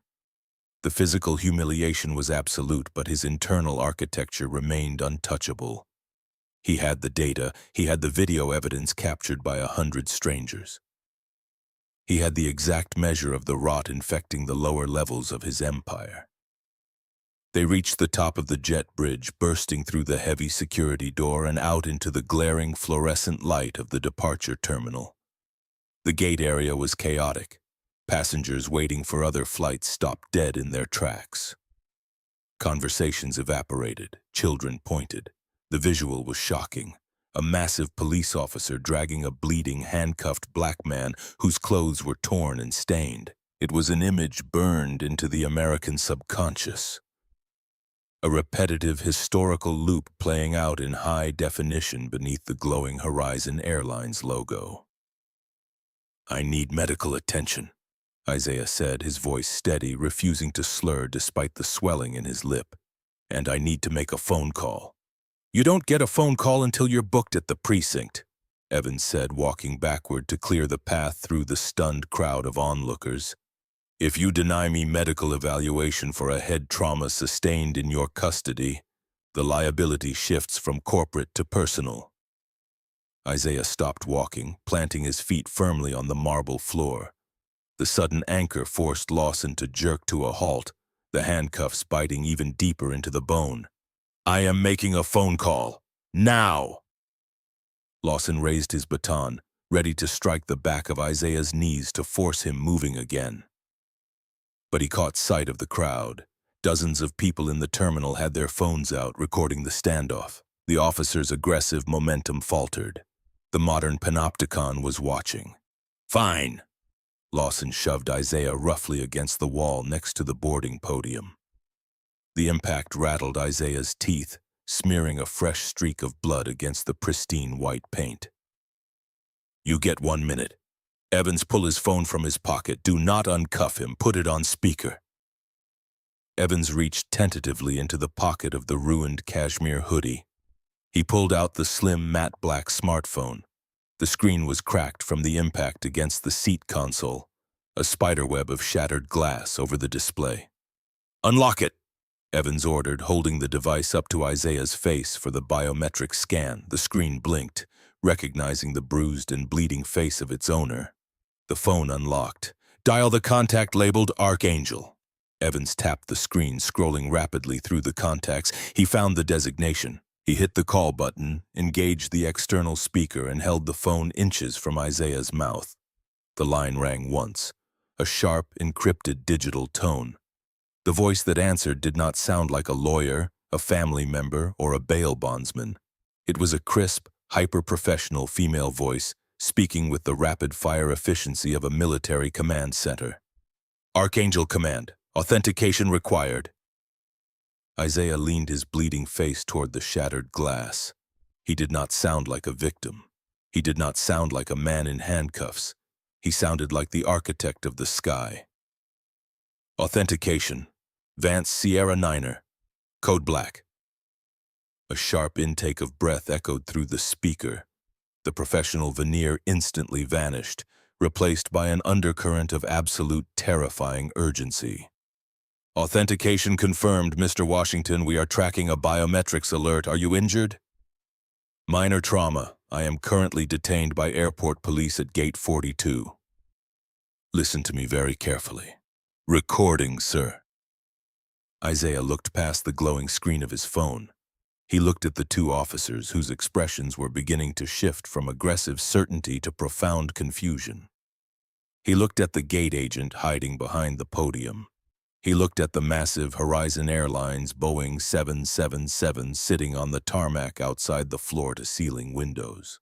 The physical humiliation was absolute, but his internal architecture remained untouchable. He had the data, he had the video evidence captured by 100 strangers. He had the exact measure of the rot infecting the lower levels of his empire. They reached the top of the jet bridge, bursting through the heavy security door and out into the glaring fluorescent light of the departure terminal. The gate area was chaotic. Passengers waiting for other flights stopped dead in their tracks. Conversations evaporated, children pointed. The visual was shocking. A massive police officer dragging a bleeding, handcuffed black man whose clothes were torn and stained. It was an image burned into the American subconscious. A repetitive historical loop playing out in high definition beneath the glowing Horizon Airlines logo. "I need medical attention," Isaiah said, his voice steady, refusing to slur despite the swelling in his lip. "And I need to make a phone call." "You don't get a phone call until you're booked at the precinct," Evans said, walking backward to clear the path through the stunned crowd of onlookers. "If you deny me medical evaluation for a head trauma sustained in your custody, the liability shifts from corporate to personal." Isaiah stopped walking, planting his feet firmly on the marble floor. The sudden anchor forced Lawson to jerk to a halt, the handcuffs biting even deeper into the bone. "I am making a phone call. Now!" Lawson raised his baton, ready to strike the back of Isaiah's knees to force him moving again. But he caught sight of the crowd. Dozens of people in the terminal had their phones out, recording the standoff. The officer's aggressive momentum faltered. The modern panopticon was watching. "Fine." Lawson shoved Isaiah roughly against the wall next to the boarding podium. The impact rattled Isaiah's teeth, smearing a fresh streak of blood against the pristine white paint. "You get 1 minute. Evans, pull his phone from his pocket. Do not uncuff him. Put it on speaker." Evans reached tentatively into the pocket of the ruined cashmere hoodie. He pulled out the slim matte black smartphone. The screen was cracked from the impact against the seat console, a spiderweb of shattered glass over the display. "Unlock it," Evans ordered, holding the device up to Isaiah's face for the biometric scan. The screen blinked, recognizing the bruised and bleeding face of its owner. The phone unlocked. "Dial the contact labeled Archangel." Evans tapped the screen, scrolling rapidly through the contacts. He found the designation. He hit the call button, engaged the external speaker, and held the phone inches from Isaiah's mouth. The line rang once, a sharp, encrypted digital tone. The voice that answered did not sound like a lawyer, a family member, or a bail bondsman. It was a crisp, hyper-professional female voice, speaking with the rapid-fire efficiency of a military command center. "Archangel Command, authentication required." Isaiah leaned his bleeding face toward the shattered glass. He did not sound like a victim. He did not sound like a man in handcuffs. He sounded like the architect of the sky. "Authentication. Vance Sierra Niner. Code Black." A sharp intake of breath echoed through the speaker. The professional veneer instantly vanished, replaced by an undercurrent of absolute terrifying urgency. "Authentication confirmed, Mr. Washington. We are tracking a biometrics alert. Are you injured?" "Minor trauma. I am currently detained by airport police at Gate 42. "Listen to me very carefully. Recording, sir." Isaiah looked past the glowing screen of his phone. He looked at the two officers whose expressions were beginning to shift from aggressive certainty to profound confusion. He looked at the gate agent hiding behind the podium. He looked at the massive Horizon Airlines Boeing 777 sitting on the tarmac outside the floor-to-ceiling windows.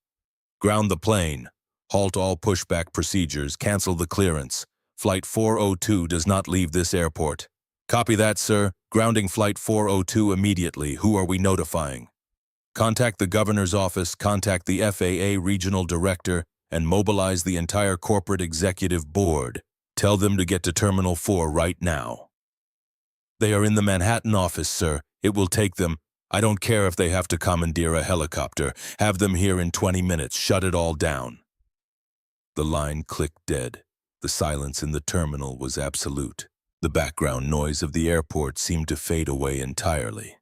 "Ground the plane. Halt all pushback procedures. Cancel the clearance. Flight 402 does not leave this airport." "Copy that, sir. Grounding Flight 402 immediately. Who are we notifying?" "Contact the governor's office, contact the FAA regional director, and mobilize the entire corporate executive board. Tell them to get to Terminal 4 right now." "They are in the Manhattan office, sir. It will take them. I don't care if they have to commandeer a helicopter. Have them here in 20 minutes. Shut it all down." The line clicked dead. The silence in the terminal was absolute. The background noise of the airport seemed to fade away entirely.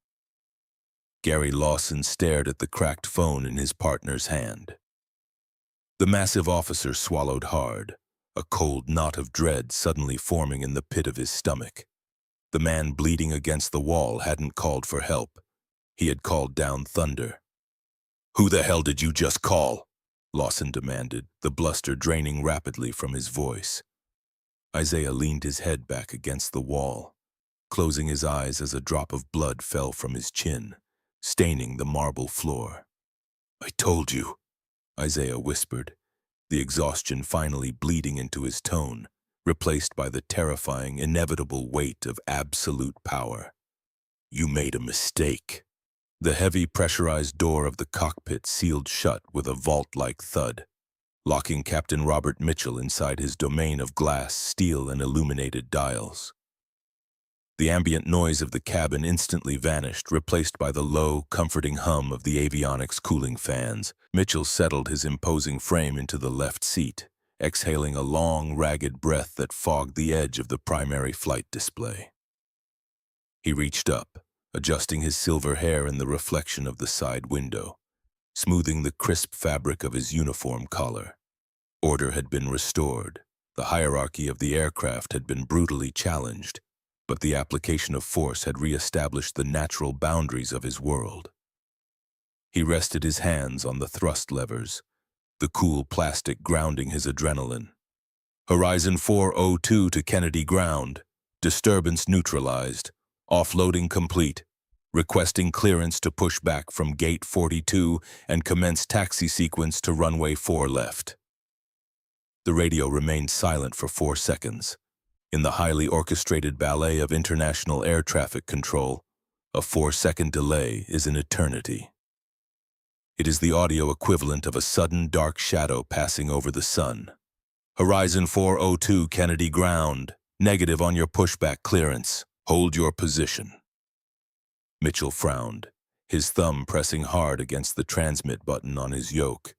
Gary Lawson stared at the cracked phone in his partner's hand. The massive officer swallowed hard, a cold knot of dread suddenly forming in the pit of his stomach. The man bleeding against the wall hadn't called for help. He had called down thunder. "Who the hell did you just call?" Lawson demanded, the bluster draining rapidly from his voice. Isaiah leaned his head back against the wall, closing his eyes as a drop of blood fell from his chin, staining the marble floor. "I told you," Isaiah whispered, the exhaustion finally bleeding into his tone, replaced by the terrifying, inevitable weight of absolute power. "You made a mistake." The heavy, pressurized door of the cockpit sealed shut with a vault-like thud, locking Captain Robert Mitchell inside his domain of glass, steel, and illuminated dials. The ambient noise of the cabin instantly vanished, replaced by the low, comforting hum of the avionics cooling fans. Mitchell settled his imposing frame into the left seat, exhaling a long, ragged breath that fogged the edge of the primary flight display. He reached up, adjusting his silver hair in the reflection of the side window, smoothing the crisp fabric of his uniform collar. Order had been restored. The hierarchy of the aircraft had been brutally challenged, but the application of force had re-established the natural boundaries of his world. He rested his hands on the thrust levers, the cool plastic grounding his adrenaline. "Horizon 402 to Kennedy ground. Disturbance neutralized. Offloading complete. Requesting clearance to push back from Gate 42 and commence taxi sequence to runway 4 left." The radio remained silent for 4 seconds. In the highly orchestrated ballet of international air traffic control, a 4-second delay is an eternity. It is the audio equivalent of a sudden dark shadow passing over the sun. "Horizon 402 Kennedy ground. Negative on your pushback clearance. Hold your position." Mitchell frowned, his thumb pressing hard against the transmit button on his yoke.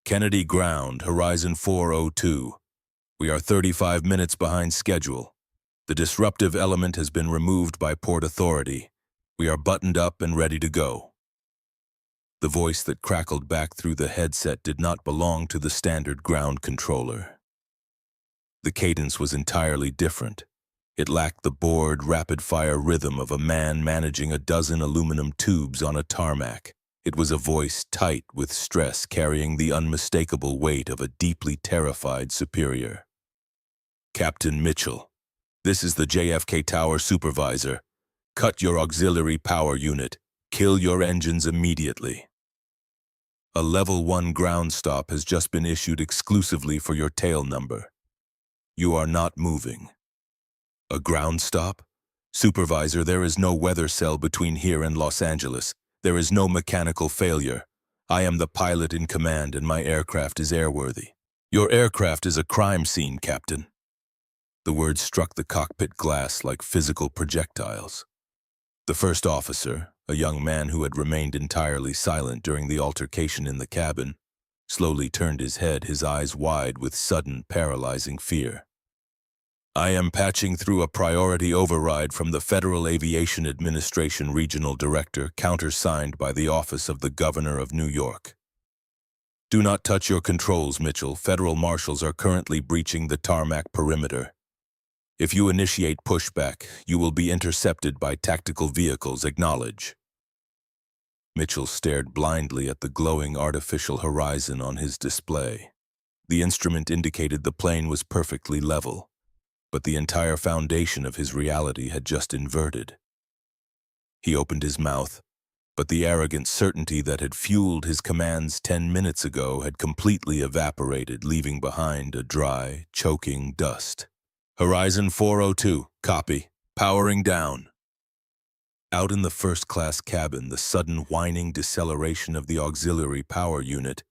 Kennedy ground, Horizon 402. We are 35 minutes behind schedule. The disruptive element has been removed by Port Authority. We are buttoned up and ready to go. The voice that crackled back through the headset did not belong to the standard ground controller. The cadence was entirely different. It lacked the bored, rapid-fire rhythm of a man managing a dozen aluminum tubes on a tarmac. It was a voice tight with stress, carrying the unmistakable weight of a deeply terrified superior. Captain Mitchell, this is the JFK Tower supervisor. Cut your auxiliary power unit. Kill your engines immediately. A Level 1 ground stop has just been issued exclusively for your tail number. You are not moving. A ground stop? Supervisor, there is no weather cell between here and Los Angeles. There is no mechanical failure. I am the pilot in command and my aircraft is airworthy. Your aircraft is a crime scene, Captain. The words struck the cockpit glass like physical projectiles. The first officer, a young man who had remained entirely silent during the altercation in the cabin, slowly turned his head, his eyes wide with sudden, paralyzing fear. I am patching through a priority override from the Federal Aviation Administration Regional Director, countersigned by the Office of the Governor of New York. Do not touch your controls, Mitchell. Federal marshals are currently breaching the tarmac perimeter. If you initiate pushback, you will be intercepted by tactical vehicles. Acknowledge. Mitchell stared blindly at the glowing artificial horizon on his display. The instrument indicated the plane was perfectly level, but the entire foundation of his reality had just inverted. He opened his mouth, but the arrogant certainty that had fueled his commands 10 minutes ago had completely evaporated, leaving behind a dry, choking dust. Horizon 402, copy. Powering down. Out in the first-class cabin, the sudden whining deceleration of the auxiliary power unit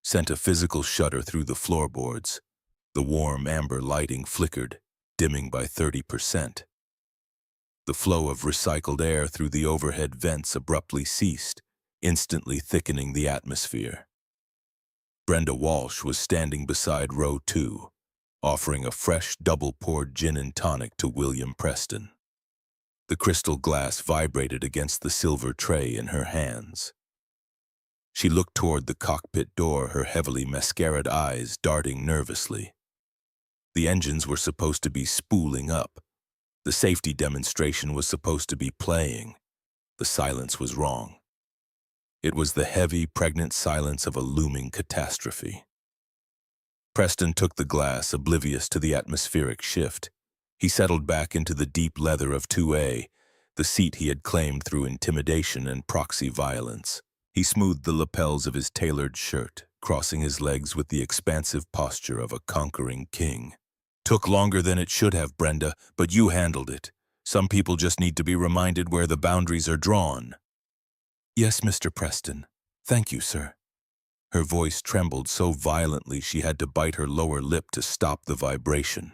sent a physical shudder through the floorboards. The warm amber lighting flickered, dimming by 30%. The flow of recycled air through the overhead vents abruptly ceased, instantly thickening the atmosphere. Brenda Walsh was standing beside row 2, offering a fresh double-poured gin and tonic to William Preston. The crystal glass vibrated against the silver tray in her hands. She looked toward the cockpit door, her heavily mascaraed eyes darting nervously. The engines were supposed to be spooling up. The safety demonstration was supposed to be playing. The silence was wrong. It was the heavy, pregnant silence of a looming catastrophe. Preston took the glass, oblivious to the atmospheric shift. He settled back into the deep leather of 2A, the seat he had claimed through intimidation and proxy violence. He smoothed the lapels of his tailored shirt, crossing his legs with the expansive posture of a conquering king. Took longer than it should have, Brenda, but you handled it. Some people just need to be reminded where the boundaries are drawn. Yes, Mr. Preston. Thank you, sir. Her voice trembled so violently she had to bite her lower lip to stop the vibration.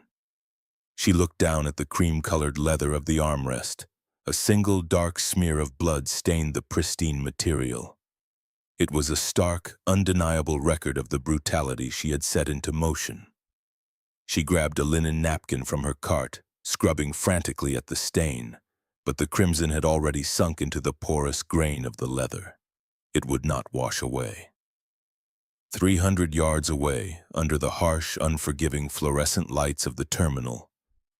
She looked down at the cream-colored leather of the armrest. A single dark smear of blood stained the pristine material. It was a stark, undeniable record of the brutality she had set into motion. She grabbed a linen napkin from her cart, scrubbing frantically at the stain, but the crimson had already sunk into the porous grain of the leather. It would not wash away. 300 yards away, under the harsh, unforgiving fluorescent lights of the terminal,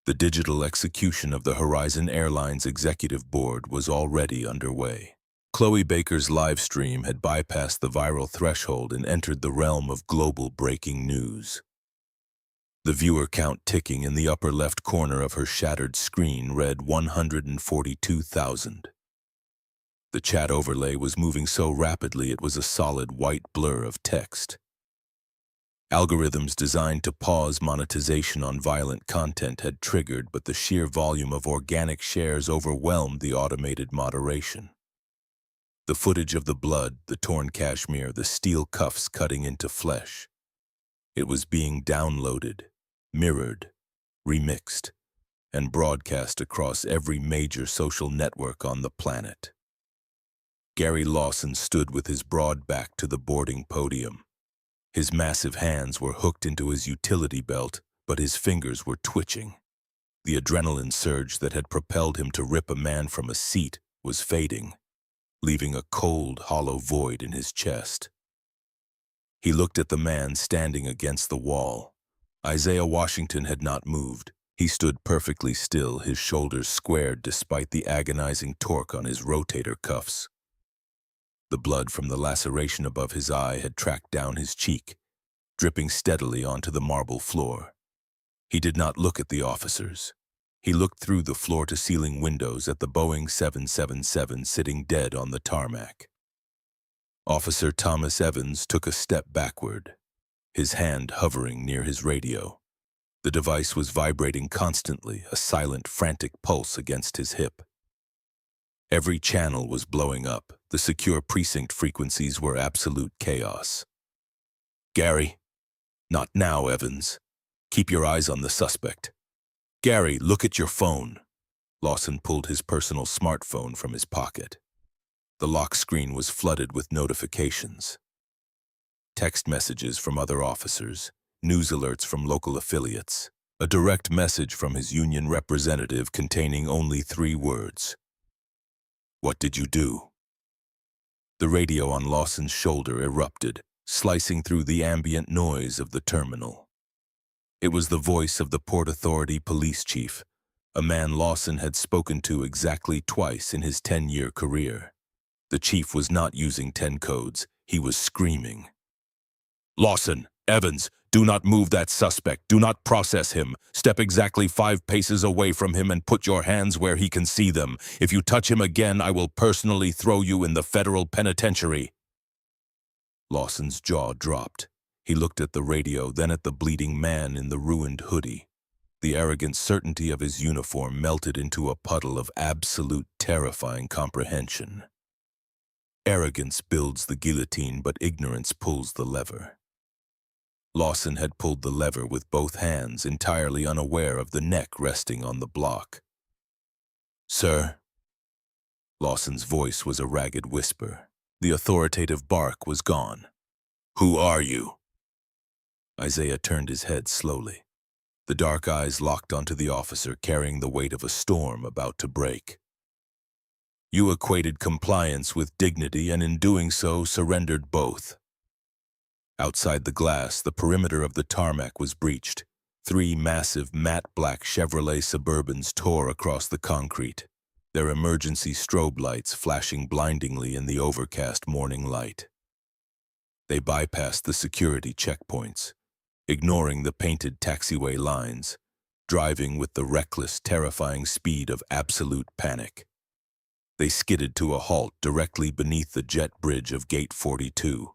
the digital execution of the Horizon Airlines executive board was already underway. Chloe Baker's live stream had bypassed the viral threshold and entered the realm of global breaking news. The viewer count ticking in the upper left corner of her shattered screen read 142,000. The chat overlay was moving so rapidly it was a solid white blur of text. Algorithms designed to pause monetization on violent content had triggered, but the sheer volume of organic shares overwhelmed the automated moderation. The footage of the blood, the torn cashmere, the steel cuffs cutting into flesh. It was being downloaded, mirrored, remixed, and broadcast across every major social network on the planet. Gary Lawson stood with his broad back to the boarding podium. His massive hands were hooked into his utility belt, but his fingers were twitching. The adrenaline surge that had propelled him to rip a man from a seat was fading, leaving a cold, hollow void in his chest. He looked at the man standing against the wall. Isaiah Washington had not moved. He stood perfectly still, his shoulders squared despite the agonizing torque on his rotator cuffs. The blood from the laceration above his eye had tracked down his cheek, dripping steadily onto the marble floor. He did not look at the officers. He looked through the floor-to-ceiling windows at the Boeing 777 sitting dead on the tarmac. Officer Thomas Evans took a step backward, his hand hovering near his radio. The device was vibrating constantly, a silent, frantic pulse against his hip. Every channel was blowing up. The secure precinct frequencies were absolute chaos. "Gary, not now, Evans. Keep your eyes on the suspect." "Gary, look at your phone." Lawson pulled his personal smartphone from his pocket. The lock screen was flooded with notifications. Text messages from other officers, news alerts from local affiliates, a direct message from his union representative containing only 3 words. "What did you do?" The radio on Lawson's shoulder erupted, slicing through the ambient noise of the terminal. It was the voice of the Port Authority police chief, a man Lawson had spoken to exactly twice in his 10-year career. The chief was not using 10 codes, he was screaming. "Lawson, Evans, do not move that suspect, do not process him. Step exactly 5 paces away from him and put your hands where he can see them. If you touch him again, I will personally throw you in the federal penitentiary." Lawson's jaw dropped. He looked at the radio, then at the bleeding man in the ruined hoodie. The arrogant certainty of his uniform melted into a puddle of absolute terrifying comprehension. Arrogance builds the guillotine, but ignorance pulls the lever. Lawson had pulled the lever with both hands, entirely unaware of the neck resting on the block. "Sir?" Lawson's voice was a ragged whisper. The authoritative bark was gone. "Who are you?" Isaiah turned his head slowly. The dark eyes locked onto the officer carrying the weight of a storm about to break. "You equated compliance with dignity and in doing so surrendered both." Outside the glass, the perimeter of the tarmac was breached. 3 massive matte black Chevrolet Suburbans tore across the concrete, their emergency strobe lights flashing blindingly in the overcast morning light. They bypassed the security checkpoints, ignoring the painted taxiway lines, driving with the reckless, terrifying speed of absolute panic. They skidded to a halt directly beneath the jet bridge of Gate 42.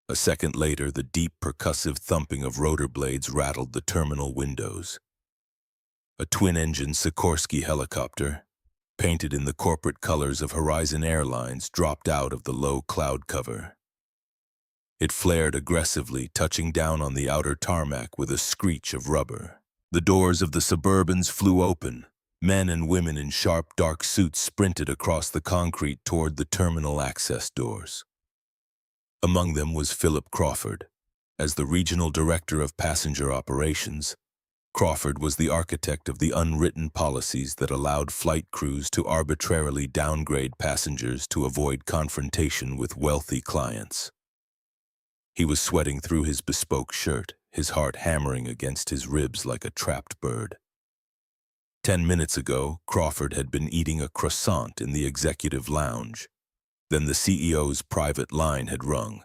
A second later, the deep, percussive thumping of rotor blades rattled the terminal windows. A twin-engine Sikorsky helicopter, painted in the corporate colors of Horizon Airlines, dropped out of the low cloud cover. It flared aggressively, touching down on the outer tarmac with a screech of rubber. The doors of the Suburbans flew open. Men and women in sharp, dark suits sprinted across the concrete toward the terminal access doors. Among them was Philip Crawford. As the regional director of passenger operations, Crawford was the architect of the unwritten policies that allowed flight crews to arbitrarily downgrade passengers to avoid confrontation with wealthy clients. He was sweating through his bespoke shirt, his heart hammering against his ribs like a trapped bird. 10 minutes ago, Crawford had been eating a croissant in the executive lounge. Then the CEO's private line had rung.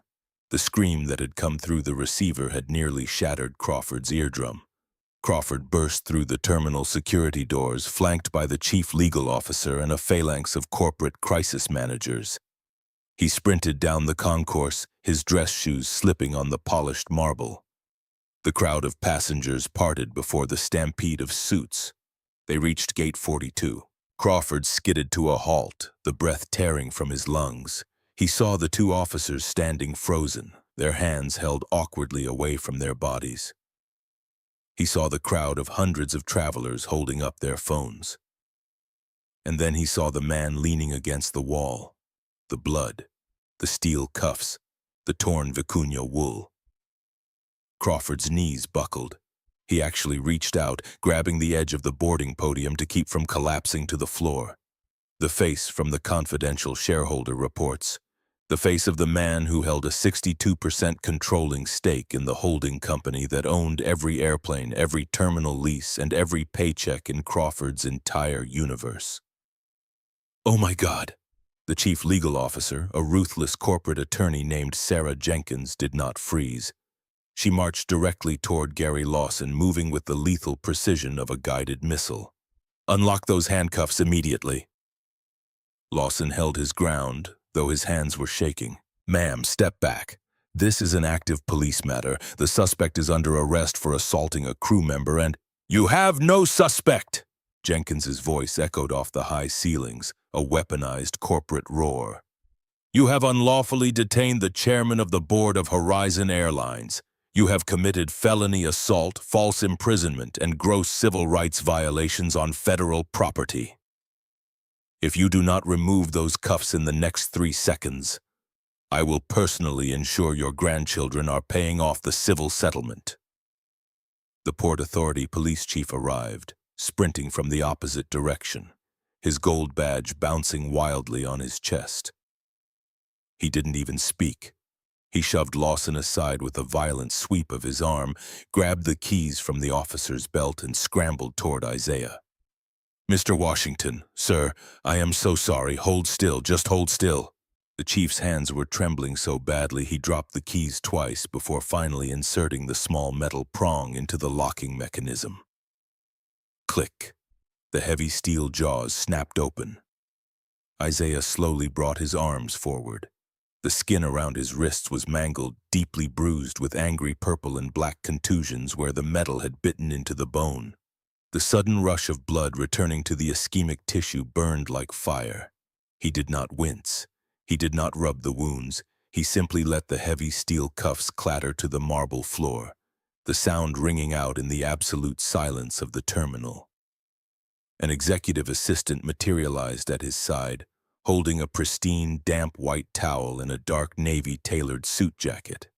The scream that had come through the receiver had nearly shattered Crawford's eardrum. Crawford burst through the terminal security doors, flanked by the chief legal officer and a phalanx of corporate crisis managers. He sprinted down the concourse, his dress shoes slipping on the polished marble. The crowd of passengers parted before the stampede of suits. They reached Gate 42. Crawford skidded to a halt, the breath tearing from his lungs. He saw the 2 officers standing frozen, their hands held awkwardly away from their bodies. He saw the crowd of hundreds of travelers holding up their phones. And then he saw the man leaning against the wall, the blood, the steel cuffs, the torn vicuña wool. Crawford's knees buckled. He actually reached out, grabbing the edge of the boarding podium to keep from collapsing to the floor. The face from the confidential shareholder reports. The face of the man who held a 62% controlling stake in the holding company that owned every airplane, every terminal lease, and every paycheck in Crawford's entire universe. "Oh my God!" The chief legal officer, a ruthless corporate attorney named Sarah Jenkins, did not freeze. She marched directly toward Gary Lawson, moving with the lethal precision of a guided missile. "Unlock those handcuffs immediately." Lawson held his ground, though his hands were shaking. "Ma'am, step back. This is an active police matter. The suspect is under arrest for assaulting a crew member and—" "You have no suspect!" Jenkins's voice echoed off the high ceilings, a weaponized corporate roar. "You have unlawfully detained the chairman of the board of Horizon Airlines. You have committed felony assault, false imprisonment, and gross civil rights violations on federal property. If you do not remove those cuffs in the next 3 seconds, I will personally ensure your grandchildren are paying off the civil settlement." The Port Authority police chief arrived, sprinting from the opposite direction, his gold badge bouncing wildly on his chest. He didn't even speak. He shoved Lawson aside with a violent sweep of his arm, grabbed the keys from the officer's belt, and scrambled toward Isaiah. "Mr. Washington, sir, I am so sorry. Hold still, just hold still." The chief's hands were trembling so badly he dropped the keys twice before finally inserting the small metal prong into the locking mechanism. Click. The heavy steel jaws snapped open. Isaiah slowly brought his arms forward. The skin around his wrists was mangled, deeply bruised with angry purple and black contusions where the metal had bitten into the bone. The sudden rush of blood returning to the ischemic tissue burned like fire. He did not wince. He did not rub the wounds. He simply let the heavy steel cuffs clatter to the marble floor, the sound ringing out in the absolute silence of the terminal. An executive assistant materialized at his side, holding a pristine, damp white towel in a dark navy-tailored suit jacket.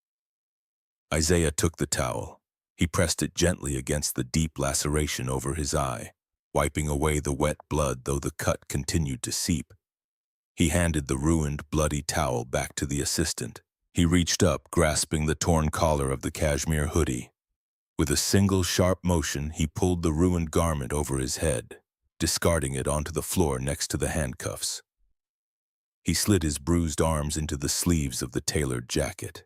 Isaiah took the towel. He pressed it gently against the deep laceration over his eye, wiping away the wet blood though the cut continued to seep. He handed the ruined, bloody towel back to the assistant. He reached up, grasping the torn collar of the cashmere hoodie. With a single sharp motion, he pulled the ruined garment over his head, discarding it onto the floor next to the handcuffs. He slid his bruised arms into the sleeves of the tailored jacket.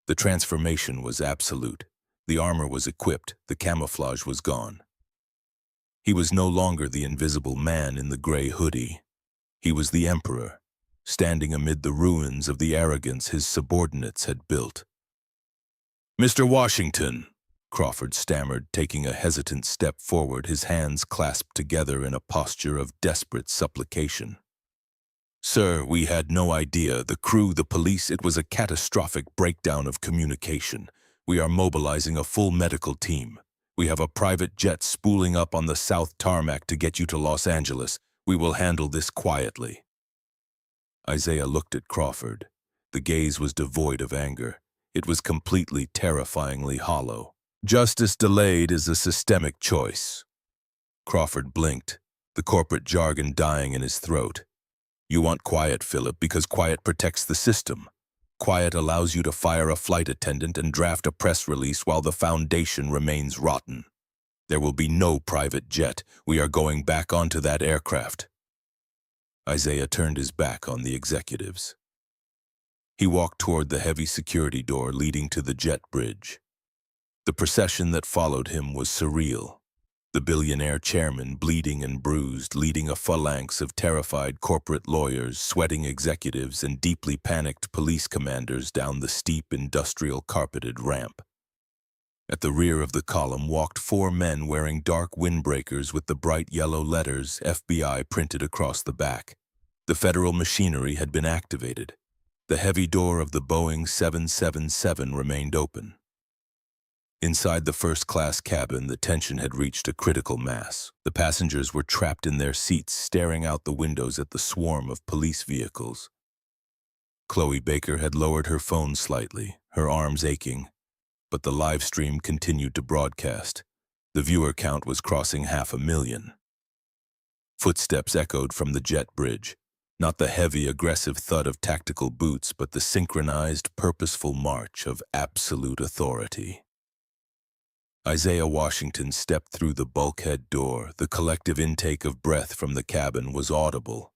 The transformation was absolute. The armor was equipped, the camouflage was gone. He was no longer the invisible man in the gray hoodie. He was the emperor, standing amid the ruins of the arrogance his subordinates had built. "Mr. Washington," Crawford stammered, taking a hesitant step forward, his hands clasped together in a posture of desperate supplication. "Sir, we had no idea. The crew, the police, it was a catastrophic breakdown of communication. We are mobilizing a full medical team. We have a private jet spooling up on the South Tarmac to get you to Los Angeles. We will handle this quietly." Isaiah looked at Crawford. The gaze was devoid of anger. It was completely terrifyingly hollow. "Justice delayed is a systemic choice." Crawford blinked, the corporate jargon dying in his throat. "You want quiet, Philip, because quiet protects the system. Quiet allows you to fire a flight attendant and draft a press release while the foundation remains rotten. There will be no private jet. We are going back onto that aircraft." Isaiah turned his back on the executives. He walked toward the heavy security door leading to the jet bridge. The procession that followed him was surreal. The billionaire chairman, bleeding and bruised, leading a phalanx of terrified corporate lawyers, sweating executives, and deeply panicked police commanders down the steep industrial carpeted ramp. At the rear of the column walked 4 men wearing dark windbreakers with the bright yellow letters FBI printed across the back. The federal machinery had been activated. The heavy door of the Boeing 777 remained open. Inside the first-class cabin, the tension had reached a critical mass. The passengers were trapped in their seats, staring out the windows at the swarm of police vehicles. Chloe Baker had lowered her phone slightly, her arms aching, but the live stream continued to broadcast. The viewer count was crossing 500,000. Footsteps echoed from the jet bridge, not the heavy, aggressive thud of tactical boots, but the synchronized, purposeful march of absolute authority. Isaiah Washington stepped through the bulkhead door. The collective intake of breath from the cabin was audible.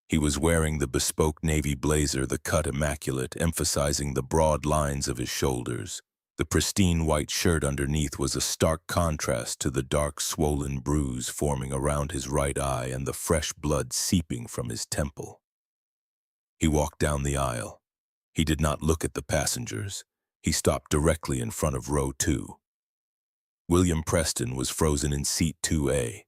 He was wearing the bespoke navy blazer, the cut immaculate, emphasizing the broad lines of his shoulders. The pristine white shirt underneath was a stark contrast to the dark, swollen bruise forming around his right eye and the fresh blood seeping from his temple. He walked down the aisle. He did not look at the passengers. He stopped directly in front of row 2. William Preston was frozen in seat 2A.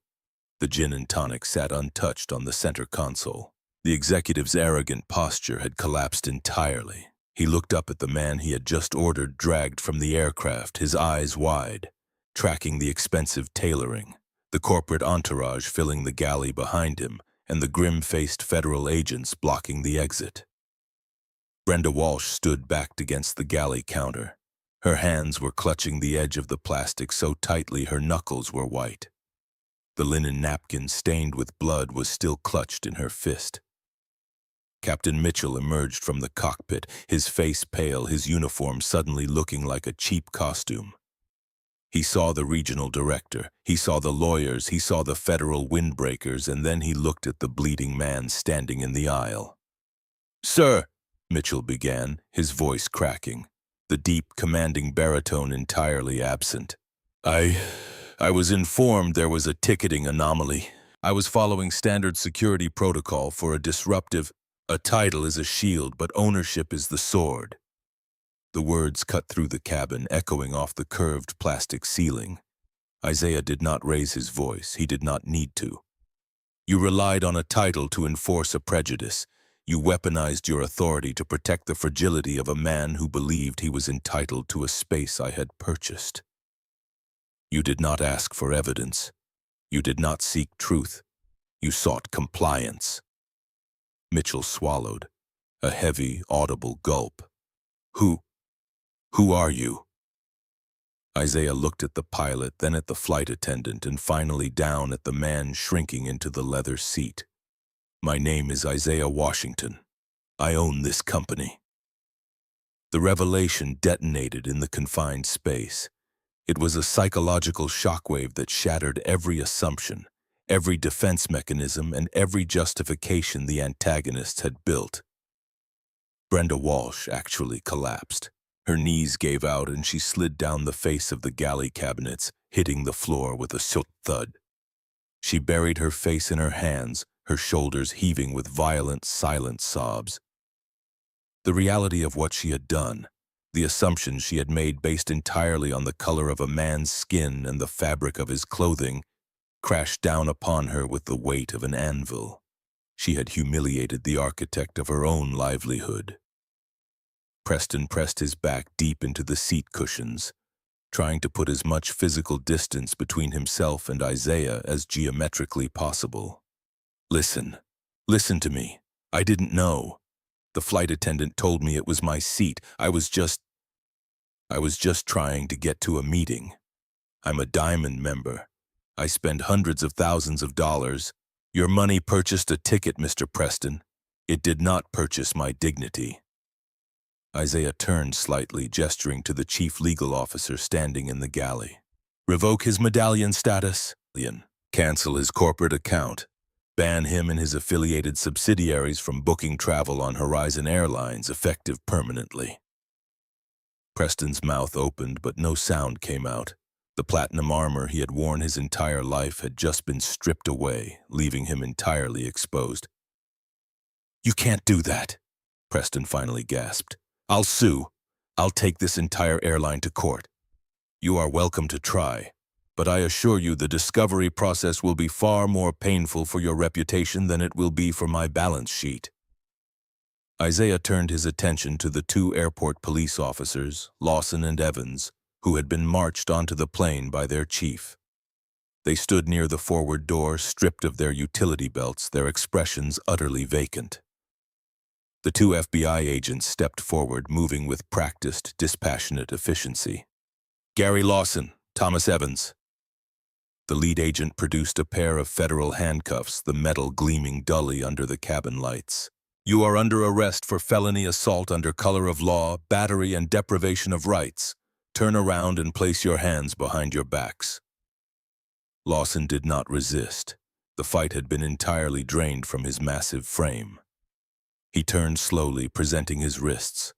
The gin and tonic sat untouched on the center console. The executive's arrogant posture had collapsed entirely. He looked up at the man he had just ordered dragged from the aircraft, his eyes wide, tracking the expensive tailoring, the corporate entourage filling the galley behind him, and the grim-faced federal agents blocking the exit. Brenda Walsh stood backed against the galley counter. Her hands were clutching the edge of the plastic so tightly her knuckles were white. The linen napkin stained with blood was still clutched in her fist. Captain Mitchell emerged from the cockpit, his face pale, his uniform suddenly looking like a cheap costume. He saw the regional director, he saw the lawyers, he saw the federal windbreakers, and then he looked at the bleeding man standing in the aisle. "Sir," Mitchell began, his voice cracking, the deep, commanding baritone entirely absent. I was informed there was a ticketing anomaly. I was following standard security protocol for a disruptive. A title is a shield, but ownership is the sword. The words cut through the cabin, echoing off the curved plastic ceiling. Isaiah did not raise his voice. He did not need to. You relied on a title to enforce a prejudice. You weaponized your authority to protect the fragility of a man who believed he was entitled to a space I had purchased. You did not ask for evidence. You did not seek truth. You sought compliance. Mitchell swallowed, a heavy, audible gulp. Who are you? Isaiah looked at the pilot, then at the flight attendant, and finally down at the man shrinking into the leather seat. My name is Isaiah Washington. I own this company. The revelation detonated in the confined space. It was a psychological shockwave that shattered every assumption, every defense mechanism, and every justification the antagonists had built. Brenda Walsh actually collapsed. Her knees gave out and she slid down the face of the galley cabinets, hitting the floor with a soot thud. She buried her face in her hands, her shoulders heaving with violent, silent sobs. The reality of what she had done, the assumptions she had made based entirely on the color of a man's skin and the fabric of his clothing, crashed down upon her with the weight of an anvil. She had humiliated the architect of her own livelihood. Preston pressed his back deep into the seat cushions, trying to put as much physical distance between himself and Isaiah as geometrically possible. Listen to me. I didn't know. The flight attendant told me it was my seat. I was just trying to get to a meeting. I'm a Diamond member. I spend hundreds of thousands of dollars. Your money purchased a ticket, Mr. Preston. It did not purchase my dignity. Isaiah turned slightly, gesturing to the chief legal officer standing in the galley. Revoke his medallion status. Cancel his corporate account. Ban him and his affiliated subsidiaries from booking travel on Horizon Airlines, effective permanently. Preston's mouth opened, but no sound came out. The platinum armor he had worn his entire life had just been stripped away, leaving him entirely exposed. You can't do that, Preston finally gasped. I'll sue. I'll take this entire airline to court. You are welcome to try, but I assure you the discovery process will be far more painful for your reputation than it will be for my balance sheet. Isaiah turned his attention to the 2 airport police officers, Lawson and Evans, who had been marched onto the plane by their chief. They stood near the forward door, stripped of their utility belts, their expressions utterly vacant. The two FBI agents stepped forward, moving with practiced, dispassionate efficiency. Gary Lawson, Thomas Evans. The lead agent produced a pair of federal handcuffs, the metal gleaming dully under the cabin lights. You are under arrest for felony assault under color of law, battery, and deprivation of rights. Turn around and place your hands behind your backs. Lawson did not resist. The fight had been entirely drained from his massive frame. He turned slowly, presenting his wrists.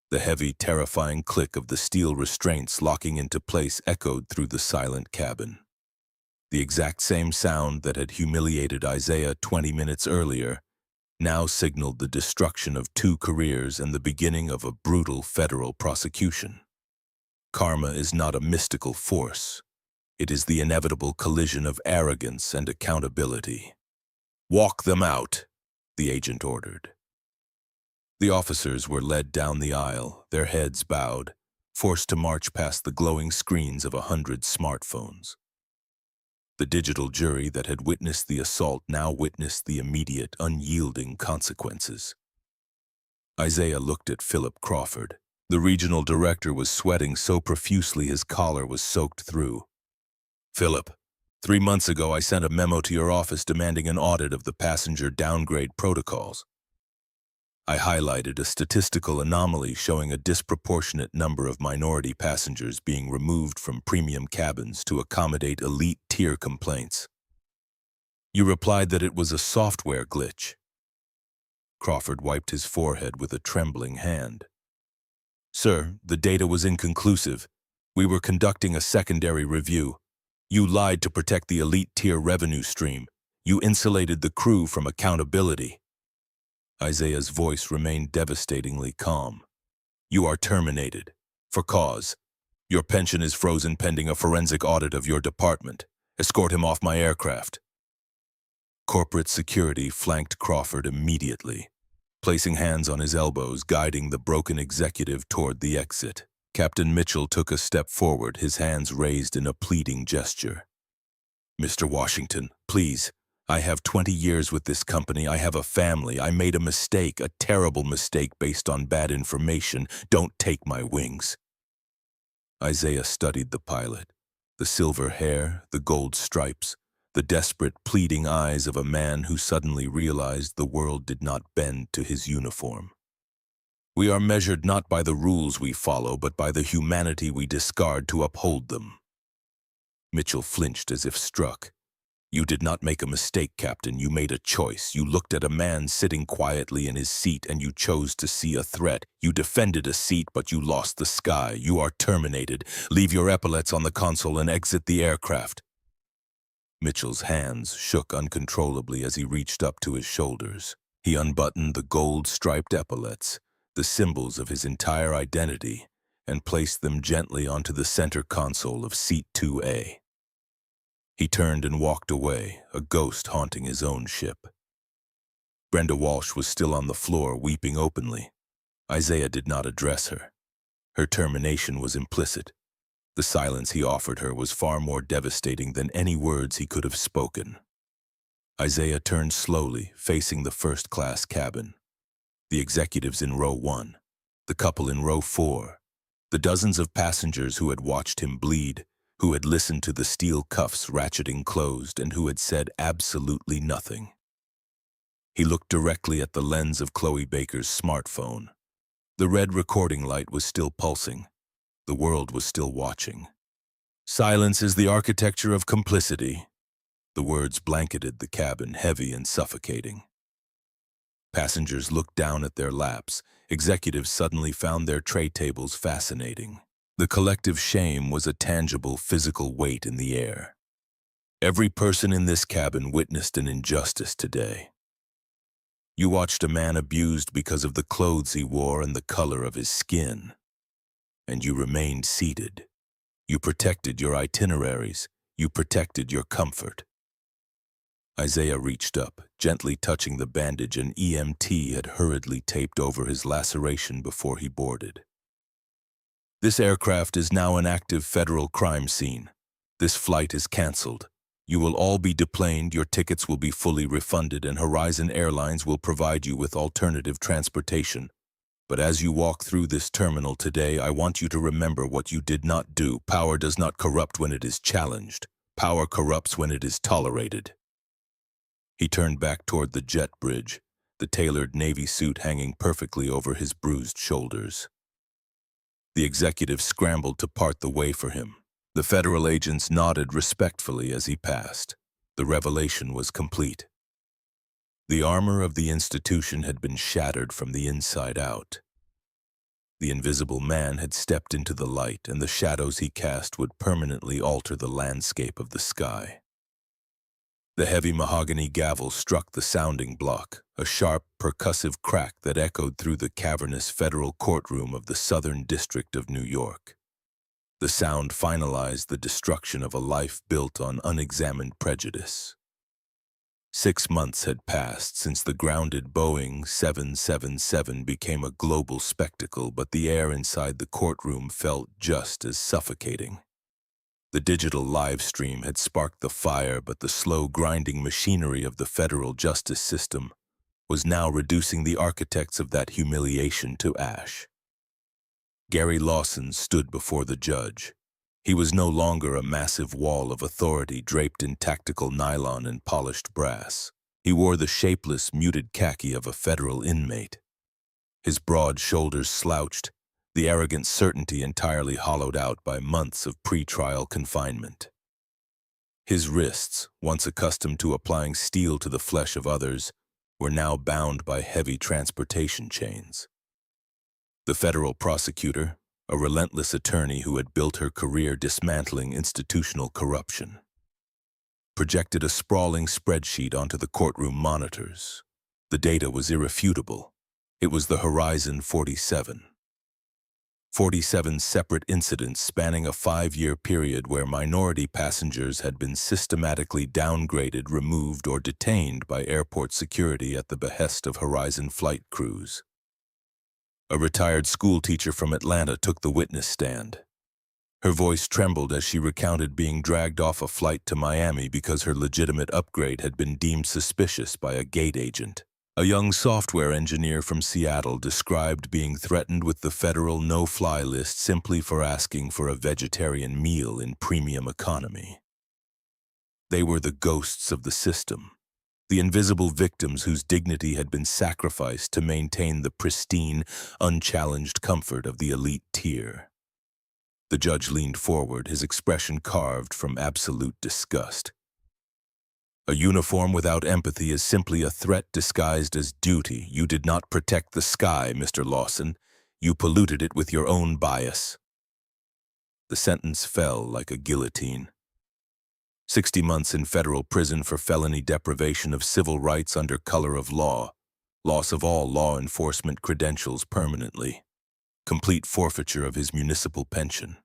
The heavy, terrifying click of the steel restraints locking into place echoed through the silent cabin. The exact same sound that had humiliated Isaiah 20 minutes earlier now signaled the destruction of two careers and the beginning of a brutal federal prosecution. Karma is not a mystical force. It is the inevitable collision of arrogance and accountability. Walk them out, the agent ordered. The officers were led down the aisle, their heads bowed, forced to march past the glowing screens of 100 smartphones. The digital jury that had witnessed the assault now witnessed the immediate, unyielding consequences. Isaiah looked at Philip Crawford. The regional director was sweating so profusely his collar was soaked through. Philip, 3 months ago I sent a memo to your office demanding an audit of the passenger downgrade protocols. I highlighted a statistical anomaly showing a disproportionate number of minority passengers being removed from premium cabins to accommodate elite-tier complaints. You replied that it was a software glitch. Crawford wiped his forehead with a trembling hand. Sir, the data was inconclusive. We were conducting a secondary review. You lied to protect the elite-tier revenue stream. You insulated the crew from accountability. Isaiah's voice remained devastatingly calm. You are terminated. For cause. Your pension is frozen pending a forensic audit of your department. Escort him off my aircraft. Corporate security flanked Crawford immediately, placing hands on his elbows, guiding the broken executive toward the exit. Captain Mitchell took a step forward, his hands raised in a pleading gesture. Mr. Washington, please. I have 20 years with this company. I have a family. I made a mistake, a terrible mistake based on bad information. Don't take my wings. Isaiah studied the pilot. The silver hair, the gold stripes, the desperate, pleading eyes of a man who suddenly realized the world did not bend to his uniform. We are measured not by the rules we follow, but by the humanity we discard to uphold them. Mitchell flinched as if struck. You did not make a mistake, Captain. You made a choice. You looked at a man sitting quietly in his seat and you chose to see a threat. You defended a seat, but you lost the sky. You are terminated. Leave your epaulets on the console and exit the aircraft. Mitchell's hands shook uncontrollably as he reached up to his shoulders. He unbuttoned the gold-striped epaulets, the symbols of his entire identity, and placed them gently onto the center console of Seat 2A. He turned and walked away, a ghost haunting his own ship. Brenda Walsh was still on the floor, weeping openly. Isaiah did not address her. Her termination was implicit. The silence he offered her was far more devastating than any words he could have spoken. Isaiah turned slowly, facing the first-class cabin. The executives in row 1, the couple in row 4, the dozens of passengers who had watched him bleed, who had listened to the steel cuffs ratcheting closed, and who had said absolutely nothing. He looked directly at the lens of Chloe Baker's smartphone. The red recording light was still pulsing. The world was still watching. Silence is the architecture of complicity. The words blanketed the cabin, heavy and suffocating. Passengers looked down at their laps. Executives suddenly found their tray tables fascinating. The collective shame was a tangible physical weight in the air. Every person in this cabin witnessed an injustice today. You watched a man abused because of the clothes he wore and the color of his skin. And you remained seated. You protected your itineraries. You protected your comfort. Isaiah reached up, gently touching the bandage an EMT had hurriedly taped over his laceration before he boarded. This aircraft is now an active federal crime scene. This flight is canceled. You will all be deplaned, your tickets will be fully refunded, and Horizon Airlines will provide you with alternative transportation. But as you walk through this terminal today, I want you to remember what you did not do. Power does not corrupt when it is challenged. Power corrupts when it is tolerated. He turned back toward the jet bridge, the tailored navy suit hanging perfectly over his bruised shoulders. The executive scrambled to part the way for him. The federal agents nodded respectfully as he passed. The revelation was complete. The armor of the institution had been shattered from the inside out. The invisible man had stepped into the light, and the shadows he cast would permanently alter the landscape of the sky. The heavy mahogany gavel struck the sounding block, a sharp, percussive crack that echoed through the cavernous federal courtroom of the Southern District of New York. The sound finalized the destruction of a life built on unexamined prejudice. 6 months had passed since the grounded Boeing 777 became a global spectacle, but the air inside the courtroom felt just as suffocating. The digital live stream had sparked the fire, but the slow grinding machinery of the federal justice system was now reducing the architects of that humiliation to ash. Gary Lawson stood before the judge. He was no longer a massive wall of authority draped in tactical nylon and polished brass. He wore the shapeless, muted khaki of a federal inmate. His broad shoulders slouched, the arrogant certainty entirely hollowed out by months of pre-trial confinement. His wrists, once accustomed to applying steel to the flesh of others, were now bound by heavy transportation chains. The federal prosecutor, a relentless attorney who had built her career dismantling institutional corruption, projected a sprawling spreadsheet onto the courtroom monitors. The data was irrefutable. It was the Horizon 47. 47 separate incidents spanning a 5-year period where minority passengers had been systematically downgraded, removed, or detained by airport security at the behest of Horizon flight crews. A retired schoolteacher from Atlanta took the witness stand. Her voice trembled as she recounted being dragged off a flight to Miami because her legitimate upgrade had been deemed suspicious by a gate agent. A young software engineer from Seattle described being threatened with the federal no-fly list simply for asking for a vegetarian meal in premium economy. They were the ghosts of the system, the invisible victims whose dignity had been sacrificed to maintain the pristine, unchallenged comfort of the elite tier. The judge leaned forward, his expression carved from absolute disgust. A uniform without empathy is simply a threat disguised as duty. You did not protect the sky, Mr. Lawson. You polluted it with your own bias. The sentence fell like a guillotine. 60 months in federal prison for felony deprivation of civil rights under color of law, loss of all law enforcement credentials permanently, complete forfeiture of his municipal pension.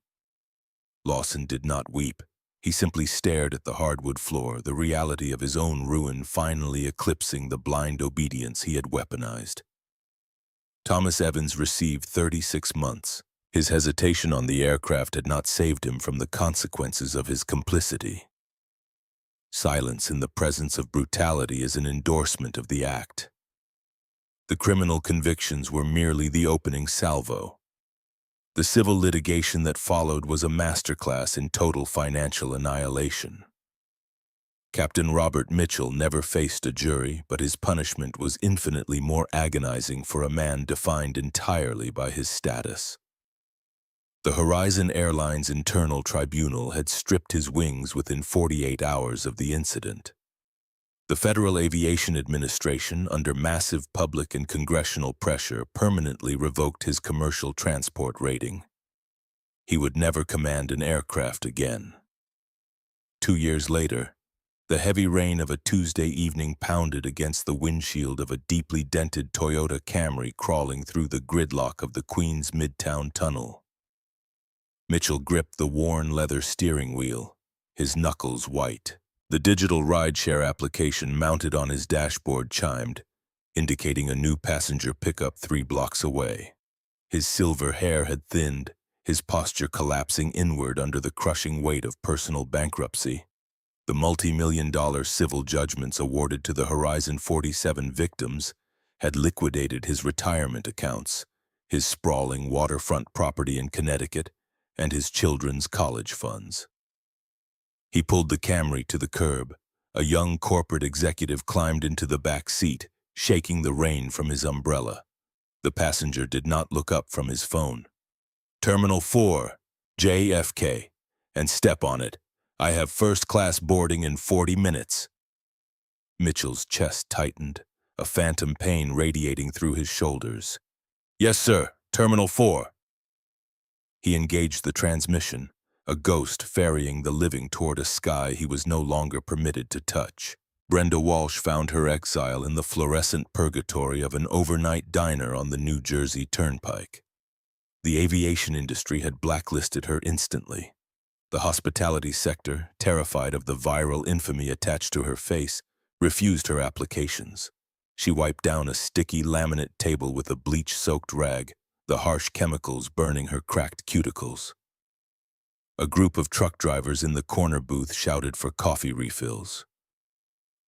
Lawson did not weep. He simply stared at the hardwood floor, the reality of his own ruin finally eclipsing the blind obedience he had weaponized. Thomas Evans received 36 months. His hesitation on the aircraft had not saved him from the consequences of his complicity. Silence in the presence of brutality is an endorsement of the act. The criminal convictions were merely the opening salvo. The civil litigation that followed was a masterclass in total financial annihilation. Captain Robert Mitchell never faced a jury, but his punishment was infinitely more agonizing for a man defined entirely by his status. The Horizon Airlines internal tribunal had stripped his wings within 48 hours of the incident. The Federal Aviation Administration, under massive public and congressional pressure, permanently revoked his commercial transport rating. He would never command an aircraft again. 2 years later, the heavy rain of a Tuesday evening pounded against the windshield of a deeply dented Toyota Camry crawling through the gridlock of the Queens Midtown Tunnel. Mitchell gripped the worn leather steering wheel, his knuckles white. The digital rideshare application mounted on his dashboard chimed, indicating a new passenger pickup 3 blocks away. His silver hair had thinned, his posture collapsing inward under the crushing weight of personal bankruptcy. The multi-million-dollar civil judgments awarded to the Horizon 47 victims had liquidated his retirement accounts, his sprawling waterfront property in Connecticut, and his children's college funds. He pulled the Camry to the curb. A young corporate executive climbed into the back seat, shaking the rain from his umbrella. The passenger did not look up from his phone. "Terminal 4, JFK, and step on it. I have first-class boarding in 40 minutes. Mitchell's chest tightened, a phantom pain radiating through his shoulders. "Yes, sir. Terminal 4. He engaged the transmission, a ghost ferrying the living toward a sky he was no longer permitted to touch. Brenda Walsh found her exile in the fluorescent purgatory of an overnight diner on the New Jersey Turnpike. The aviation industry had blacklisted her instantly. The hospitality sector, terrified of the viral infamy attached to her face, refused her applications. She wiped down a sticky laminate table with a bleach-soaked rag, the harsh chemicals burning her cracked cuticles. A group of truck drivers in the corner booth shouted for coffee refills.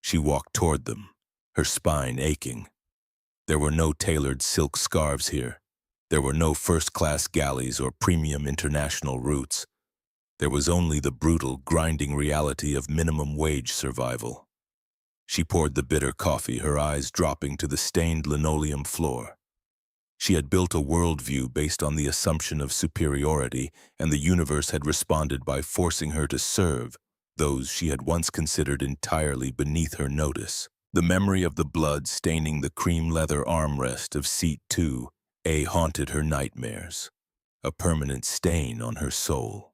She walked toward them, her spine aching. There were no tailored silk scarves here. There were no first-class galleys or premium international routes. There was only the brutal, grinding reality of minimum wage survival. She poured the bitter coffee, her eyes dropping to the stained linoleum floor. She had built a worldview based on the assumption of superiority, and the universe had responded by forcing her to serve those she had once considered entirely beneath her notice. The memory of the blood staining the cream leather armrest of seat 2A haunted her nightmares, a permanent stain on her soul.